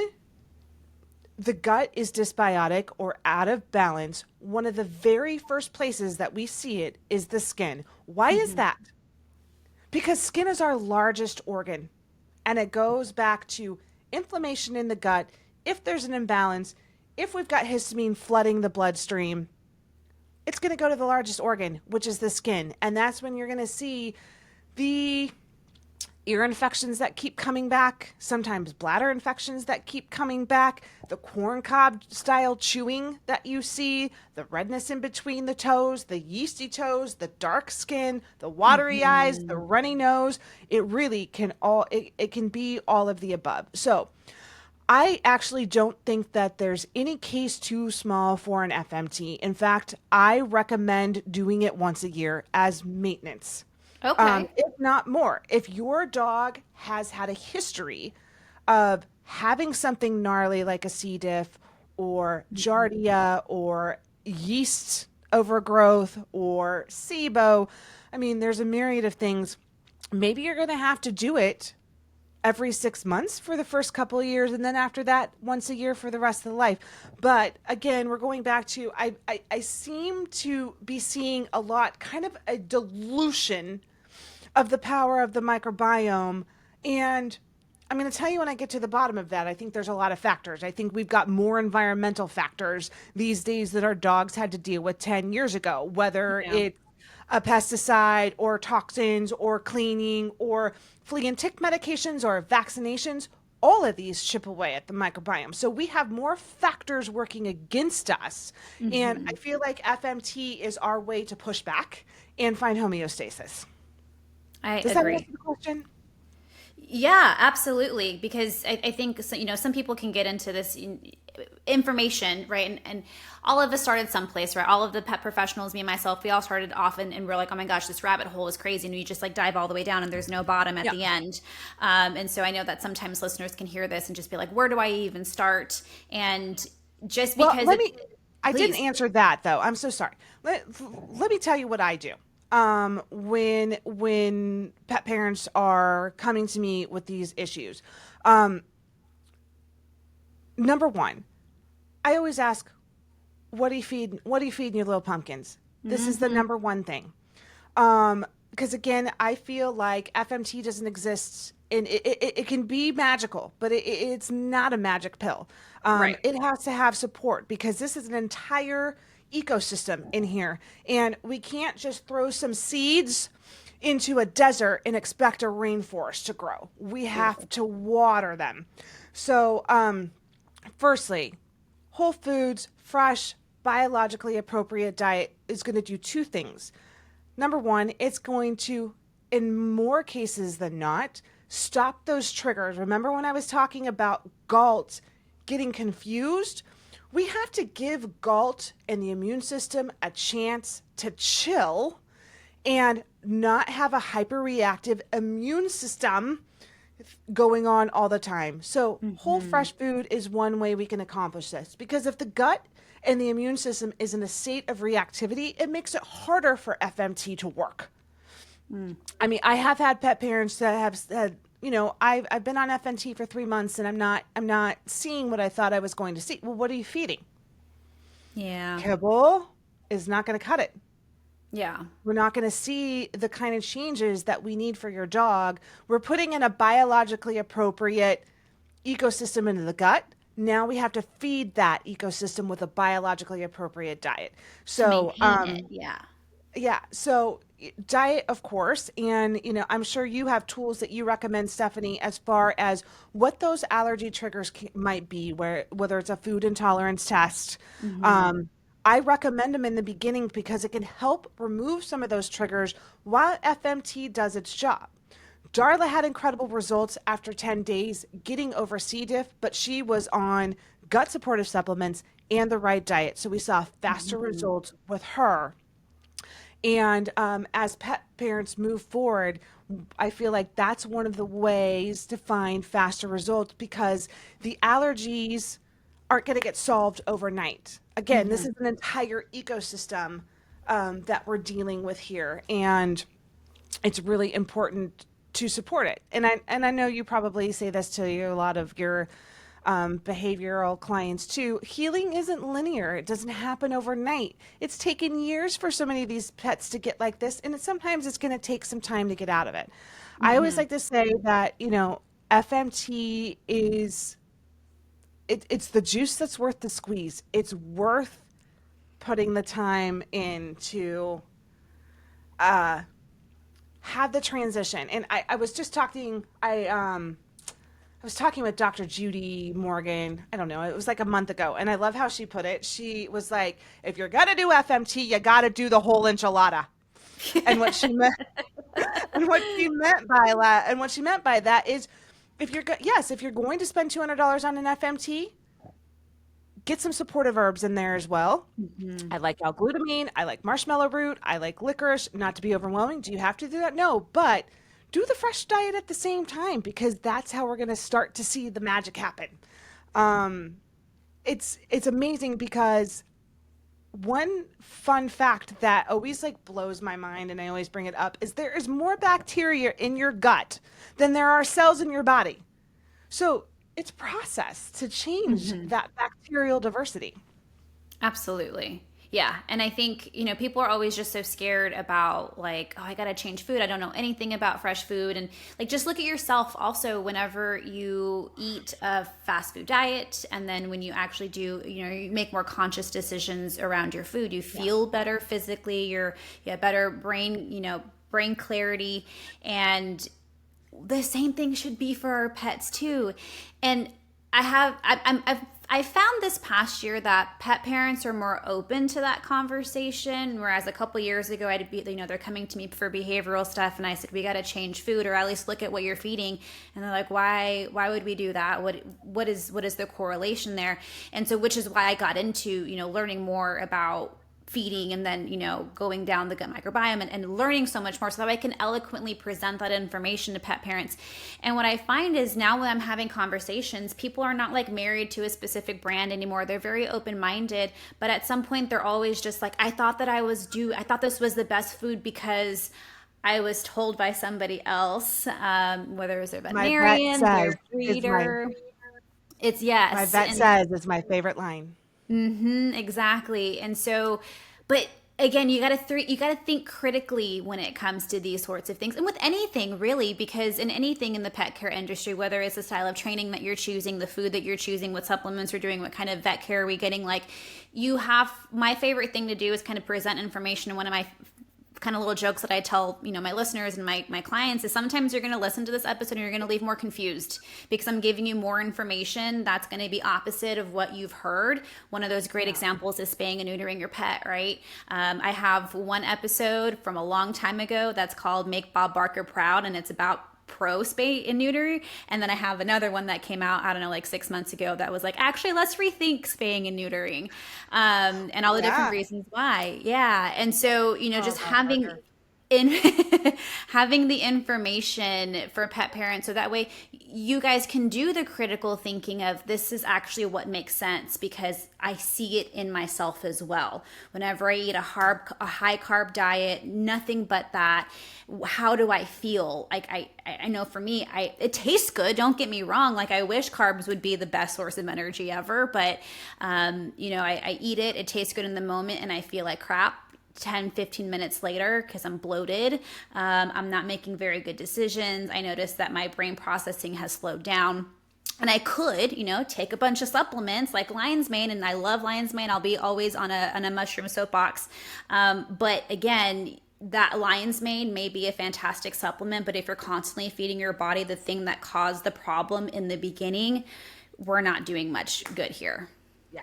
the gut is dysbiotic or out of balance, one of the very first places that we see it is the skin. Why is Mm-hmm. that? Because skin is our largest organ, and it goes back to inflammation in the gut. If there's an imbalance, if we've got histamine flooding the bloodstream, it's going to go to the largest organ, which is the skin. And that's when you're going to see the ear infections that keep coming back, sometimes bladder infections that keep coming back, the corn cob style chewing that you see, the redness in between the toes, the yeasty toes, the dark skin, the watery eyes, the Mm-hmm. runny nose. It really can it can be all of the above. So I actually don't think that there's any case too small for an FMT. In fact, I recommend doing it once a year as maintenance, Okay. if not more. If your dog has had a history of having something gnarly like a C. diff or giardia or yeast overgrowth or SIBO, I mean, there's a myriad of things. Maybe you're going to have to do it every 6 months for the first couple of years, and then after that once a year for the rest of the life. But again, we're going back to I seem to be seeing a lot, kind of a dilution of the power of the microbiome. And I'm going to tell you when I get to the bottom of that, I think there's a lot of factors. I think we've got more environmental factors these days that our dogs had to deal with 10 years ago, whether Yeah. it's a pesticide or toxins or cleaning or flea and tick medications or vaccinations. All of these chip away at the microbiome. So we have more factors working against us. And I Mm-hmm. feel like FMT is our way to push back and find homeostasis. I Does that answer agree. the question? Yeah, absolutely. Because I think so, some people can get into this information, right? And all of us started someplace, right? All of the pet professionals, me and myself, we all started off and we're like, oh my gosh, this rabbit hole is crazy. And you just like dive all the way down and there's no bottom at Yeah. the end. And so I know that sometimes listeners can hear this and just be like, where do I even start? And just Well, because it's, I didn't please. answer that though. I'm so sorry. Let me tell you what I do. When pet parents are coming to me with these issues. Um, Number one, I always ask, what do you feed your little pumpkins? This is the Mm-hmm. number one thing. Because again, I feel like FMT doesn't exist, and it can be magical, but it's not a magic pill. Right. It has to have support because this is an entire ecosystem in here, and we can't just throw some seeds into a desert and expect a rainforest to grow. We have to water them. So, firstly, whole foods, fresh, biologically appropriate diet is going to do two things. Number one, it's going to, in more cases than not, stop those triggers. Remember when I was talking about GALT getting confused? We have to give GALT and the immune system a chance to chill and not have a hyperreactive immune system going on all the time. So, whole fresh food is one way we can accomplish this, because if the gut and the immune system is in a state of reactivity, it makes it harder for FMT to work. I mean, I have had pet parents that have said, I've been on FMT for 3 months and I'm not seeing what I thought I was going to see. Well, what are you feeding? Yeah. Kibble is not going to cut it. Yeah. We're not going to see the kind of changes that we need for your dog. We're putting in a biologically appropriate ecosystem into the gut. Now we have to feed that ecosystem with a biologically appropriate diet. To So, maintain it. Yeah. yeah, so diet, of course, and I'm sure you have tools that you recommend, Stephanie, as far as what those allergy triggers might be, whether it's a food intolerance test. I recommend them in the beginning because it can help remove some of those triggers while FMT does its job. Darla had incredible results after 10 days getting over C. diff, but she was on gut supportive supplements and the right diet. So we saw faster results with her. And as pet parents move forward, I feel like that's one of the ways to find faster results, because the allergies aren't going to get solved overnight. Again, this is an entire ecosystem that we're dealing with here, and it's really important to support it. And I know you probably say this to a lot of your behavioral clients too. Healing isn't linear. It doesn't happen overnight. It's taken years for so many of these pets to get like this, and sometimes it's going to take some time to get out of it. I always like to say that, FMT is it's the juice that's worth the squeeze. It's worth putting the time in to have the transition. And I was just talking, I was talking with Dr. Judy Morgan. I don't know. It was like a month ago. And I love how she put it. She was like, if you're going to do FMT, you got to do the whole enchilada. And what she meant, and what she meant by that is, if you're going to spend $200 on an FMT, get some supportive herbs in there as well. I like L-glutamine. I like marshmallow root. I like licorice. Not to be overwhelming. Do you have to do that? No, but do the fresh diet at the same time, because that's how we're going to start to see the magic happen. It's amazing, because one fun fact that always like blows my mind, and I always bring it up, is there is more bacteria in your gut than there are cells in your body. So it's process to change that bacterial diversity. Absolutely. Yeah. And I think, people are always just so scared about like, oh, I got to change food. I don't know anything about fresh food. And like, just look at yourself also whenever you eat a fast food diet. And then when you actually do, you make more conscious decisions around your food, you feel better physically, you have better brain clarity. And the same thing should be for our pets too. And I found this past year that pet parents are more open to that conversation, whereas a couple years ago, they're coming to me for behavioral stuff, and I said, we got to change food, or at least look at what you're feeding. And they're like, why would we do that? What is the correlation there? And so, which is why I got into, learning more about feeding, and then going down the gut microbiome, and learning so much more, so that I can eloquently present that information to pet parents. And what I find is, now when I'm having conversations, people are not like married to a specific brand anymore. They're very open-minded, but at some point they're always just like, I thought this was the best food because I was told by somebody else, whether it was their veterinarian, their breeder. It's yes. My vet says it's my favorite line. Exactly. And so, but again, you got to think critically when it comes to these sorts of things, and with anything really, because in anything in the pet care industry, whether it's the style of training that you're choosing, the food that you're choosing, what supplements you're doing, what kind of vet care are we getting, like, my favorite thing to do is kind of present information. And one of my kind of little jokes that I tell, my listeners and my clients is, sometimes you're going to listen to this episode and you're going to leave more confused, because I'm giving you more information that's going to be opposite of what you've heard. One of those great examples is spaying and neutering your pet, right? I have one episode from a long time ago that's called Make Bob Barker Proud, and it's about pro spay and neuter. And then I have another one that came out, I don't know, like 6 months ago that was like, actually, let's rethink spaying and neutering, and all the different Yeah. reasons why. Yeah. And so, Oh, just God, having Parker. in having the information for pet parents so that way you guys can do the critical thinking of this is actually what makes sense because I see it in myself as well. Whenever I eat a high carb diet, nothing but that, how do I feel? Like I know for me, it tastes good, don't get me wrong. Like I wish carbs would be the best source of energy ever, but I eat it, it tastes good in the moment and I feel like crap 10-15 minutes later because I'm bloated. I'm not making very good decisions. I noticed that my brain processing has slowed down. And I could, take a bunch of supplements like lion's mane, and I love lion's mane. I'll be always on a mushroom soapbox. But again, that lion's mane may be a fantastic supplement, but if you're constantly feeding your body the thing that caused the problem in the beginning, we're not doing much good here. Yeah.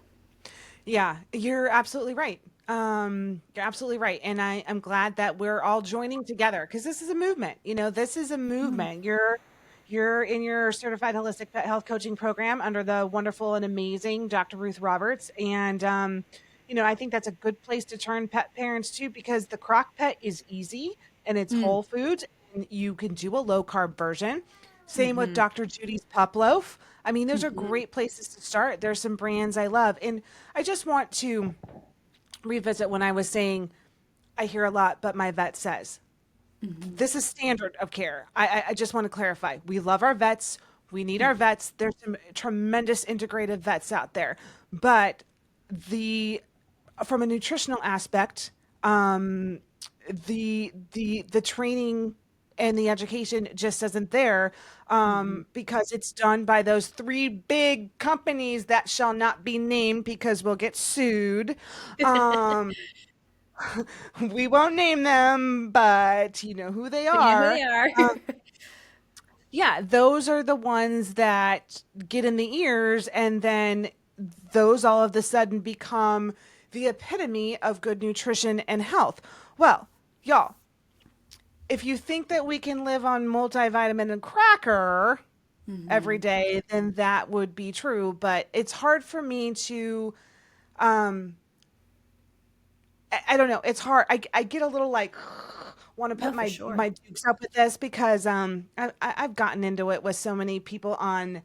Yeah, you're absolutely right. You're absolutely right. And I'm glad that we're all joining together because this is a movement. This is a movement. You're in your certified holistic pet health coaching program under the wonderful and amazing Dr. Ruth Roberts. And I think that's a good place to turn pet parents to because the crock pet is easy and it's Mm. whole foods and you can do a low carb version. Same with Mm-hmm. Dr. Judy's Pup Loaf. I mean, those are Mm-hmm. great places to start. There's some brands I love. And I just want to revisit when I was saying I hear a lot, but my vet says Mm-hmm. this is standard of care. I just want to clarify. We love our vets. We need our vets. There's some tremendous integrative vets out there, but the from a nutritional aspect, the training and the education just isn't there Mm-hmm. because it's done by those three big companies that shall not be named because we'll get sued. Um, we won't name them, but you know who they But you know who are. they are. Um, yeah, those are the ones that get in the ears, and then those all of a sudden become the epitome of good nutrition and health. Well, y'all, if you think that we can live on multivitamin and cracker every Mm-hmm. day, then that would be true. But it's hard for me to, um, I don't know. It's hard. I get a little like want to No, put for my sure. dukes up with this because I've gotten into it with so many people on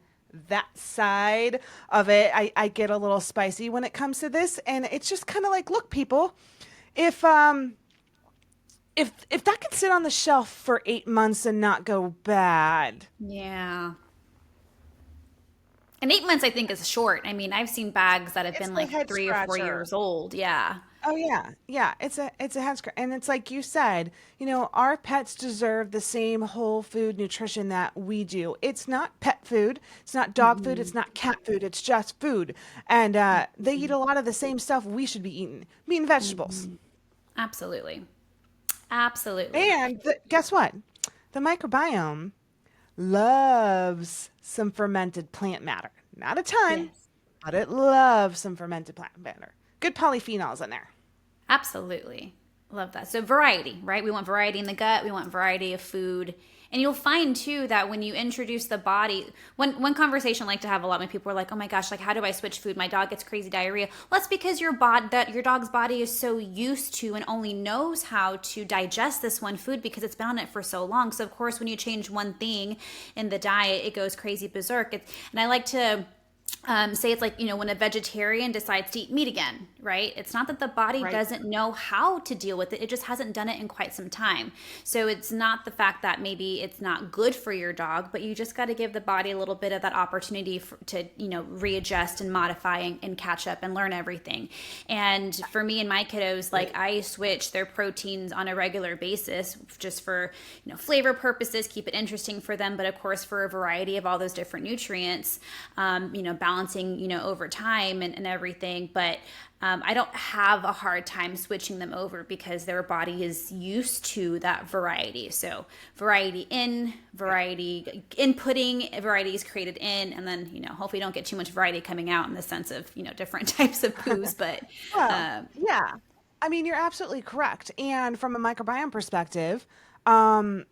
that side of it. I get a little spicy when it comes to this, and it's just kind of like, look, people, if if that can sit on the shelf for 8 months and not go bad, Yeah. And 8 months, I think, is short. I mean, I've seen bags that have it's been a like head 3 or 4 years scratcher. old. Yeah. Oh yeah, yeah. It's a head scratch, and it's like you said. Our pets deserve the same whole food nutrition that we do. It's not pet food. It's not dog food. Hmm. It's not cat food. It's just food, and they eat a lot of the same stuff we should be eating: meat and vegetables. Hmm. Absolutely. Absolutely. And guess what? The microbiome loves some fermented plant matter. Not a ton, Yes. but it loves some fermented plant matter. Good polyphenols in there. Absolutely. Love that. So variety, right? We want variety in the gut. We want variety of food. And you'll find too that when you introduce the body, one conversation I like to have a lot when people are like, "Oh my gosh, like how do I switch food? My dog gets crazy diarrhea." Well, that's because your dog's body is so used to and only knows how to digest this one food because it's been on it for so long. So of course, when you change one thing in the diet, it goes crazy berserk. And I like to say it's like when a vegetarian decides to eat meat again, right? It's not that the body Right. doesn't know how to deal with it, it just hasn't done it in quite some time. So it's not the fact that maybe it's not good for your dog, but you just got to give the body a little bit of that opportunity to readjust and modify and catch up and learn everything. And for me and my kiddos, like I switch their proteins on a regular basis just for flavor purposes, keep it interesting for them, but of course for a variety of all those different nutrients, balancing over time and everything. But I don't have a hard time switching them over because their body is used to that variety. So variety in, variety inputting, variety is created in, and then hopefully don't get too much variety coming out in the sense of different types of poos. But Well, um, yeah. I mean, you're absolutely correct. And from a microbiome perspective, um,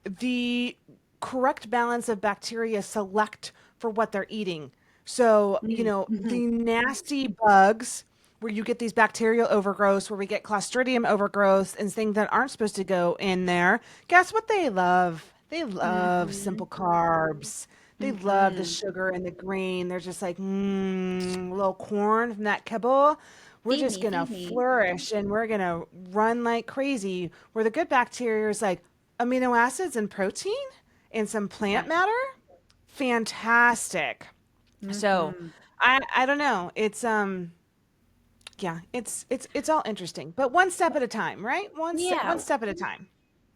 the correct balance of bacteria select for what they're eating. So, Mm-hmm. the nasty bugs where you get these bacterial overgrowths, where we get Clostridium overgrowth and things that aren't supposed to go in there, guess what they love? They love Mm-hmm. simple carbs. They love the Mm-hmm. sugar and the grain. They're just like, a little corn from that kibble. We're Feed just me, gonna feed me. flourish and we're gonna run like crazy. Where the good bacteria is like amino acids and protein and some plant Yep. matter. Fantastic. So Mm-hmm. I don't know. Yeah, it's all interesting, but one step at a time, right? One Yeah. step at a time.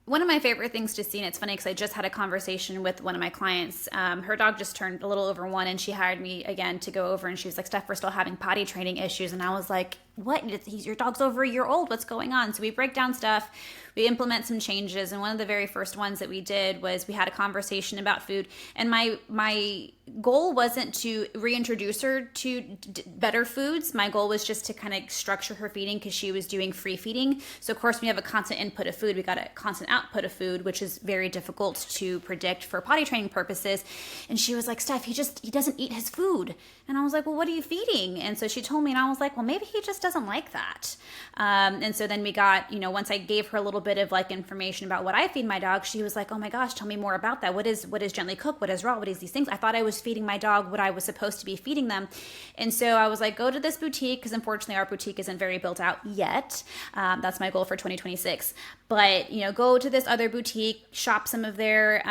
One of my favorite things to see, and it's funny because I just had a conversation with one of my clients. Her dog just turned a little over 1, and she hired me again to go over. And she was like, "Steph, we're still having potty training issues." And I was like, "What? Your dog's over a year old. What's going on?" So we break down stuff, we implement some changes, and one of the very first ones that we did was we had a conversation about food. And my goal wasn't to reintroduce her to better foods. My goal was just to kind of structure her feeding because she was doing free feeding. So of course we have a constant input of food, we got a constant output of food, which is very difficult to predict for potty training purposes. And she was like, "Steph, he doesn't eat his food." And I was like, "Well, what are you feeding?" And so she told me, and I was like, "Well, maybe he just doesn't like that." And so then we got, once I gave her a little bit of like information about what I feed my dog, she was like, "Oh my gosh, tell me more about that. What is gently cooked? What is raw? What is these things?" I thought I was feeding my dog what I was supposed to be feeding them. And so I was like, "Go to this boutique," because unfortunately our boutique isn't very built out yet. That's my goal for 2026. But, go to this other boutique, shop some of their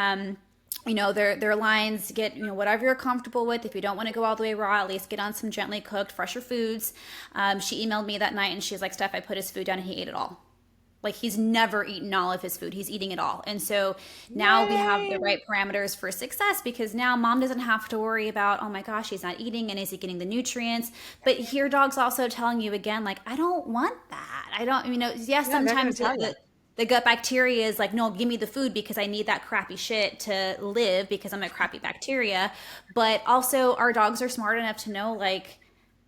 lines, get whatever you're comfortable with. If you don't want to go all the way raw, at least get on some gently cooked fresher foods. She emailed me that night and she's like, "Steph, I put his food down and he ate it all." Like, he's never eaten all of his food, he's eating it all. And so now we have the Yay! right parameters for success, because now mom doesn't have to worry about, "Oh my gosh, he's not eating, and is he getting the nutrients?" But here dog's also telling you again, like, "I don't want that. I don't," yes, Yeah, they're gonna sometimes tell you. the gut bacteria is like, "No, give me the food because I need that crappy shit to live because I'm a crappy bacteria." But also our dogs are smart enough to know, like,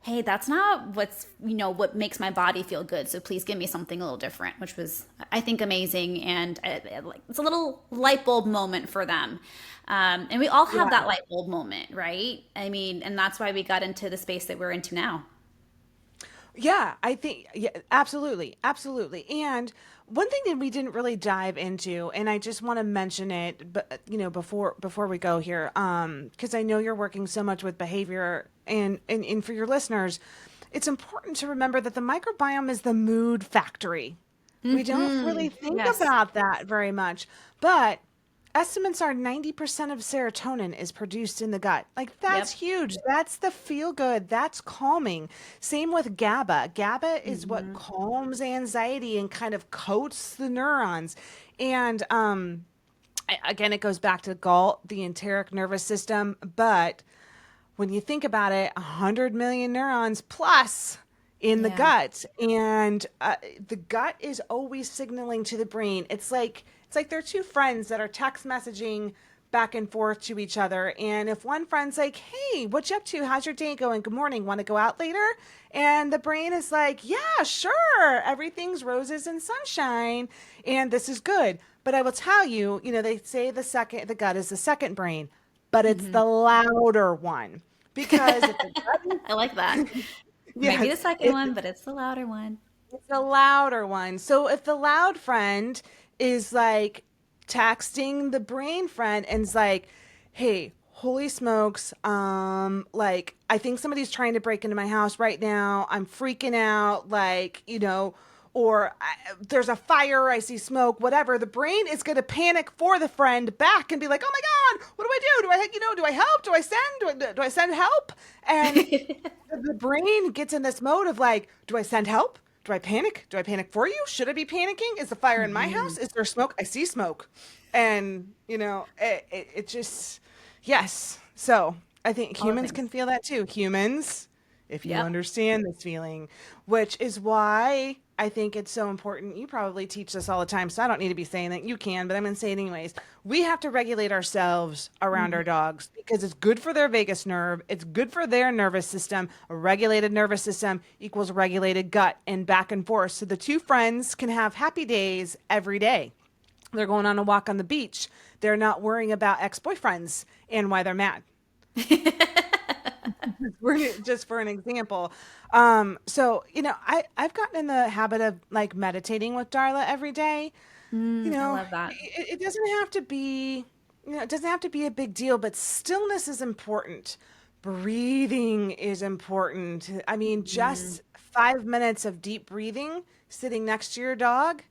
"Hey, that's not what makes my body feel good. So please give me something a little different," which was, I think, amazing. And like, it's a little light bulb moment for them. And we all have Yeah. that light bulb moment, right? I mean, and that's why we got into the space that we're into now. Yeah, I think, yeah, absolutely, absolutely. And one thing that we didn't really dive into, and I just want to mention it, but before we go here, because I know you're working so much with behavior, and for your listeners, it's important to remember that the microbiome is the mood factory. We don't really think Yes. about that very much, but estimates are 90% of serotonin is produced in the gut. Like, that's Yep. huge. That's the feel good. That's calming. Same with GABA. GABA is what Hmm. calms anxiety and kind of coats the neurons. And again, it goes back to GALT, the enteric nervous system. But when you think about it, 100 million neurons plus in the Yeah. gut, and the gut is always signaling to the brain. It's like they're two friends that are text messaging back and forth to each other. And if one friend's like, "Hey, what you up to? How's your day going? Good morning. Want to go out later?" And the brain is like, "Yeah, sure. Everything's roses and sunshine, and this is good." But I will tell you, they say the gut is the second brain, but it's Hmm. the louder one. Because if the gut I like that. is, It might be yes, the second if one, but it's the louder one. it's the louder one. So if the loud friend is like texting the brain friend and is like, "Hey, holy smokes, like, I think somebody's trying to break into my house right now. I'm freaking out, like, or there's a fire, I see smoke, whatever." The brain is going to panic for the friend back and be like, "Oh my God, what do I do? Do I help? Do I send? Do I send help?" And the brain gets in this mode of like, "Do I send help? Do I panic? Do I panic for you? Should I be panicking? Is the fire in my Hmm. house? Is there smoke? I see smoke." And, it just, yes. So I think All the humans things. can feel that too. Humans, if you Yep. understand this feeling, which is why I think it's so important. You probably teach this all the time, so I don't need to be saying that. You can, but I'm going to say it anyways. We have to regulate ourselves around our Hmm. dogs because it's good for their vagus nerve. It's good for their nervous system. A regulated nervous system equals a regulated gut, and back and forth. So the two friends can have happy days every day. They're going on a walk on the beach. They're not worrying about ex-boyfriends and why they're mad. Just for an example. So, I've gotten in the habit of like meditating with Darla every day. I love that. It doesn't have to be, it doesn't have to be a big deal, but stillness is important. Breathing is important. I mean, Mhm. just 5 minutes of deep breathing sitting next to your dog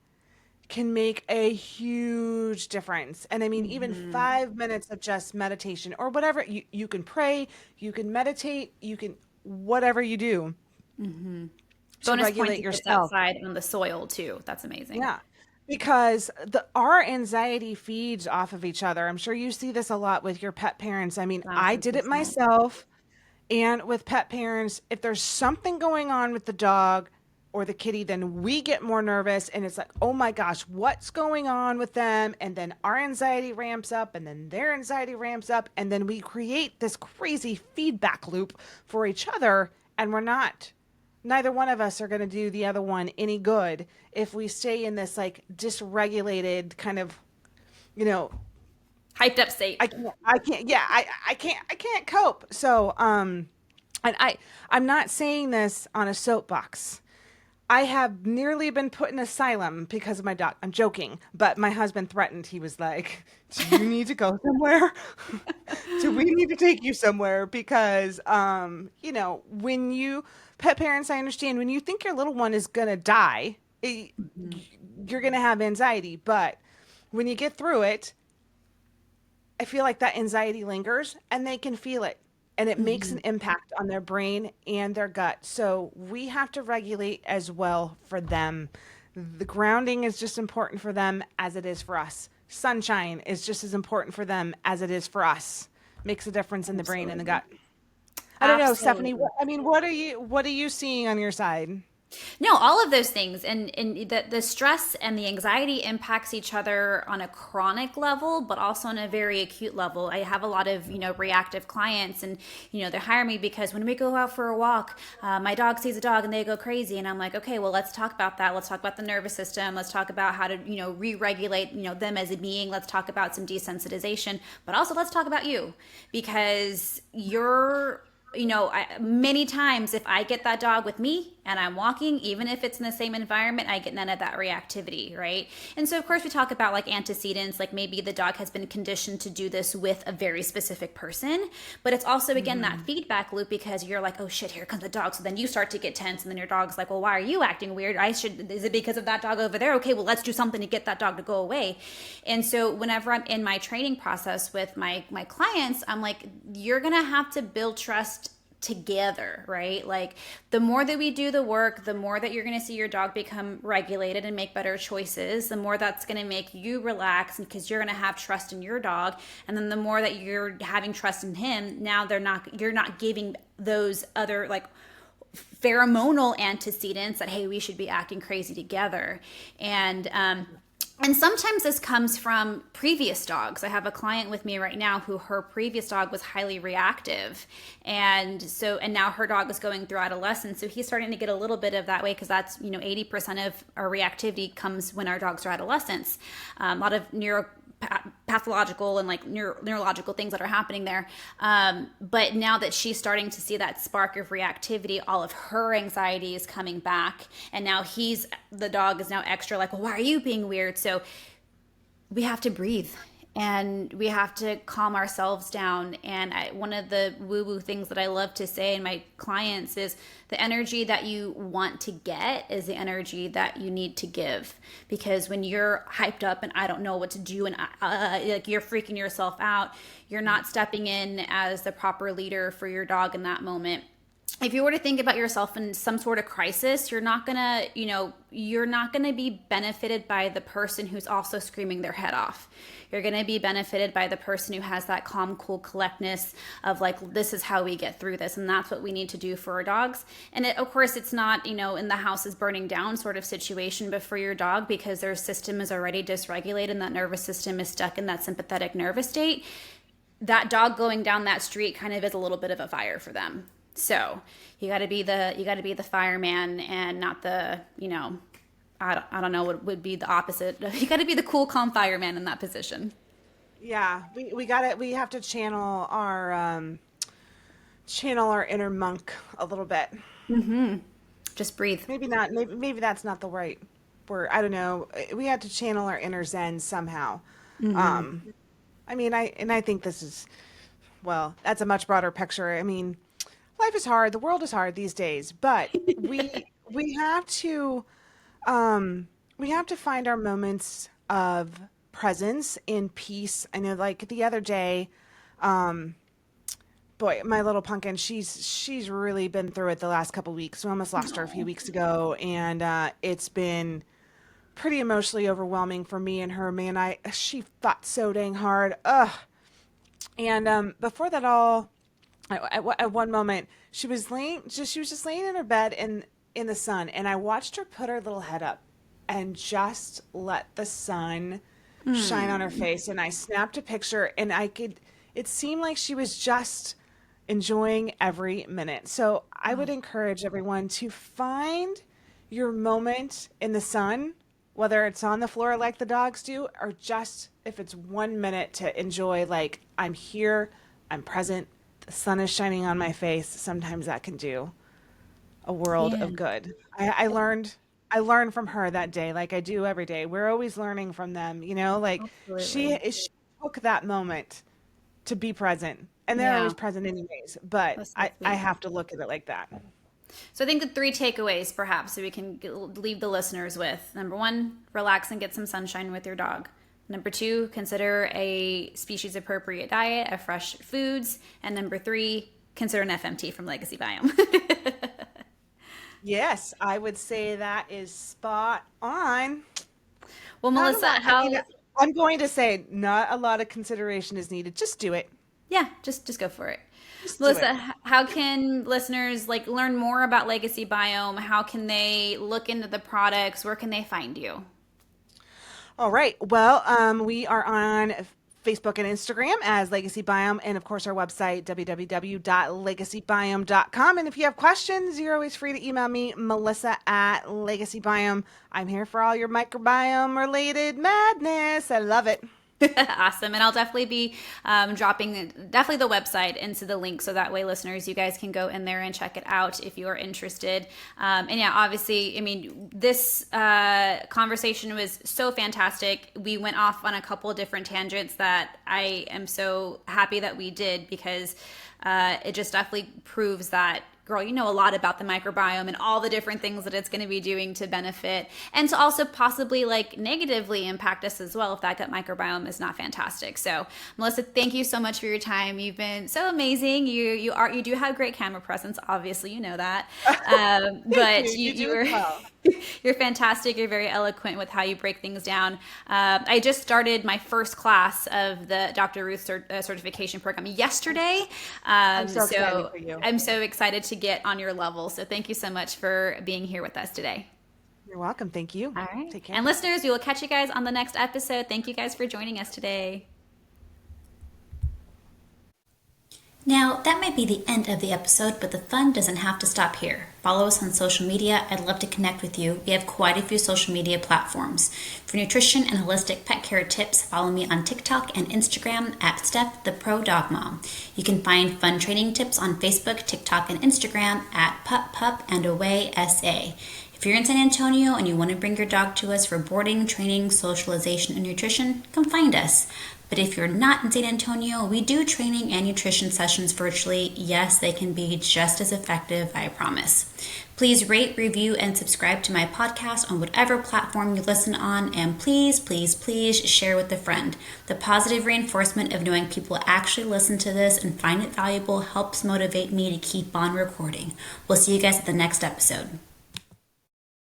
can make a huge difference. And I mean, even Mhm. 5 minutes of just meditation or whatever, you can pray, you can meditate, you can, whatever you do Mhm. to Bonus points regulate if it's yourself. outside on the soil too. That's amazing. Yeah. Because our anxiety feeds off of each other. I'm sure you see this a lot with your pet parents. I mean, I did it 1,000%. myself. And with pet parents, if there's something going on with the dog or the kitty, then we get more nervous and it's like, oh my gosh, what's going on with them? And then our anxiety ramps up and then their anxiety ramps up. And then we create this crazy feedback loop for each other. And neither one of us are going to do the other one any good if we stay in this like dysregulated kind of, you know, Hyped up state. I can't cope. So, and I'm not saying this on a soapbox. I have nearly been put in asylum because of my dog. I'm joking, but my husband threatened. He was like, "Do you need to go somewhere? Do we need to take you somewhere?" Because, when you pet parents, I understand when you think your little one is gonna die, Mhm. you're gonna have anxiety. But when you get through it, I feel like that anxiety lingers and they can feel it and it makes an Mhm. impact on their brain and their gut. So we have to regulate as well for them. The grounding is just important for them as it is for us. Sunshine is just as important for them as it is for us. Makes a difference in the brain and the Absolutely. gut. I don't know, Stephanie. Absolutely. What are you seeing on your side? No, all of those things, and the stress and the anxiety impacts each other on a chronic level, but also on a very acute level. I have a lot of reactive clients, and they hire me because when we go out for a walk, my dog sees a dog and they go crazy, and I'm like, okay, well, let's talk about that. Let's talk about the nervous system. Let's talk about how to re-regulate them as a being. Let's talk about some desensitization, but also let's talk about you because you're many times if I get that dog with me and I'm walking, even if it's in the same environment, I get none of that reactivity, right? And so, of course, we talk about like antecedents, like maybe the dog has been conditioned to do this with a very specific person, but it's also, again, that Hmm. feedback loop because you're like, oh shit, here comes the dog. So then you start to get tense, and then your dog's like, well, why are you acting weird? Is it because of that dog over there? Okay, well, let's do something to get that dog to go away. And so, whenever I'm in my training process with my clients, I'm like, you're gonna have to build trust together, right? Like the more that we do the work, the more that you're going to see your dog become regulated and make better choices, the more that's going to make you relax because you're going to have trust in your dog. And then the more that you're having trust in him, now you're not giving those other like pheromonal antecedents that hey we should be acting crazy together and sometimes this comes from previous dogs. I have a client with me right now who her previous dog was highly reactive. And now her dog is going through adolescence. So he's starting to get a little bit of that way because that's, 80% of our reactivity comes when our dogs are adolescents. A lot of pathological and like neurological things that are happening there. But now that she's starting to see that spark of reactivity, all of her anxiety is coming back. And now the dog is now extra like, well, why are you being weird? So we have to breathe and we have to calm ourselves down. And one of the woo woo things that I love to say in my clients is the energy that you want to get is the energy that you need to give. Because when you're hyped up and I don't know what to do and like you're freaking yourself out, you're not stepping in as the proper leader for your dog in that moment. If you were to think about yourself in some sort of crisis, you're not gonna be benefited by the person who's also screaming their head off. You're gonna be benefited by the person who has that calm, cool collectness of like, this is how we get through this, and that's what we need to do for our dogs. And of course, it's not in the house is burning down sort of situation, but for your dog because their system is already dysregulated and that nervous system is stuck in that sympathetic nervous state. That dog going down that street kind of is a little bit of a fire for them. So you got to be the fireman and not the I don't know what would be the opposite. You got to be the cool, calm fireman in that position. Yeah, we have to channel our inner monk a little bit. Just breathe. Maybe not. Maybe that's not the right word. I don't know. We have to channel our inner Zen somehow. Um, I mean, I think this is, well, that's a much broader picture. I mean, life is hard. The world is hard these days, but we have to we have to find our moments of presence in peace. I know, like the other day, um, boy, my little pumpkin, she's really been through it the last couple weeks. We almost lost her a few weeks ago, and it's been pretty emotionally overwhelming for me and her. Man, I she fought so dang hard. Ugh. And before that all, at one moment, she was just laying in her bed in the sun, and I watched her put her little head up and just let the sun shine on her face. And I snapped a picture, and it seemed like she was just enjoying every minute. So I would encourage everyone to find your moment in the sun, whether it's on the floor like the dogs do, or just if it's 1 minute to enjoy, like, I'm here, I'm present, the sun is shining on my face. Sometimes that can do a world Yeah, of good. I learned from her that day, like I do every day. We're always learning from them, like absolutely. she took that moment to be present. And they're always Yeah, present anyways, but that's so I sweet. have to look at it like that. So I think the three takeaways, perhaps, that we can leave the listeners with. Number one, relax and get some sunshine with your dog. Number two, consider a species appropriate diet of fresh foods. And number three, consider an FMT from Legacy Biome. Yes, I would say that is spot on. Well, Not a Melissa, lot. I mean, how I'm going to say not a lot of consideration is needed. Just do it. yeah, just go for it. Just do Melissa, it. how can listeners like learn more about Legacy Biome? How can they look into the products? Where can they find you? All right. Well, we are on Facebook and Instagram as Legacy Biome, and of course our website www.legacybiome.com. And if you have questions, you're always free to email me, Melissa at Legacy Biome. I'm here for all your microbiome related madness. I love it. Awesome. And I'll definitely be dropping definitely the website into the link so that way listeners, you guys can go in there and check it out if you are interested. And yeah, obviously, I mean, this conversation was so fantastic. We went off on a couple of different tangents that I am so happy that we did because it just definitely proves that girl, you know a lot about the microbiome and all the different things that it's going to be doing to benefit and to also possibly like negatively impact us as well if that gut microbiome is not fantastic. So, Melissa, thank you so much for your time. You've been so amazing. You do have great camera presence. Obviously, you know that. Thank But you. You you do as were well. you're fantastic. You're very eloquent with how you break things down. I just started my first class of the Dr. Ruth certification program yesterday. I'm so excited So for you. I'm so excited to get on your level. So thank you so much for being here with us today. You're welcome. Thank you. All right. Take And care. listeners, we will catch you guys on the next episode. Thank you guys for joining us today. Now, that might be the end of the episode, but the fun doesn't have to stop here. Follow us on social media. I'd love to connect with you. We have quite a few social media platforms. For nutrition and holistic pet care tips, follow me on TikTok and Instagram at Steph the Pro Dog Mom. You can find fun training tips on Facebook, TikTok, and Instagram at Pup Pup and Away SA. If you're in San Antonio and you want to bring your dog to us for boarding, training, socialization, and nutrition, come find us. But if you're not in San Antonio, we do training and nutrition sessions virtually. Yes, they can be just as effective, I promise. Please rate, review, and subscribe to my podcast on whatever platform you listen on. And please, please, please share with a friend. The positive reinforcement of knowing people actually listen to this and find it valuable helps motivate me to keep on recording. We'll see you guys at the next episode.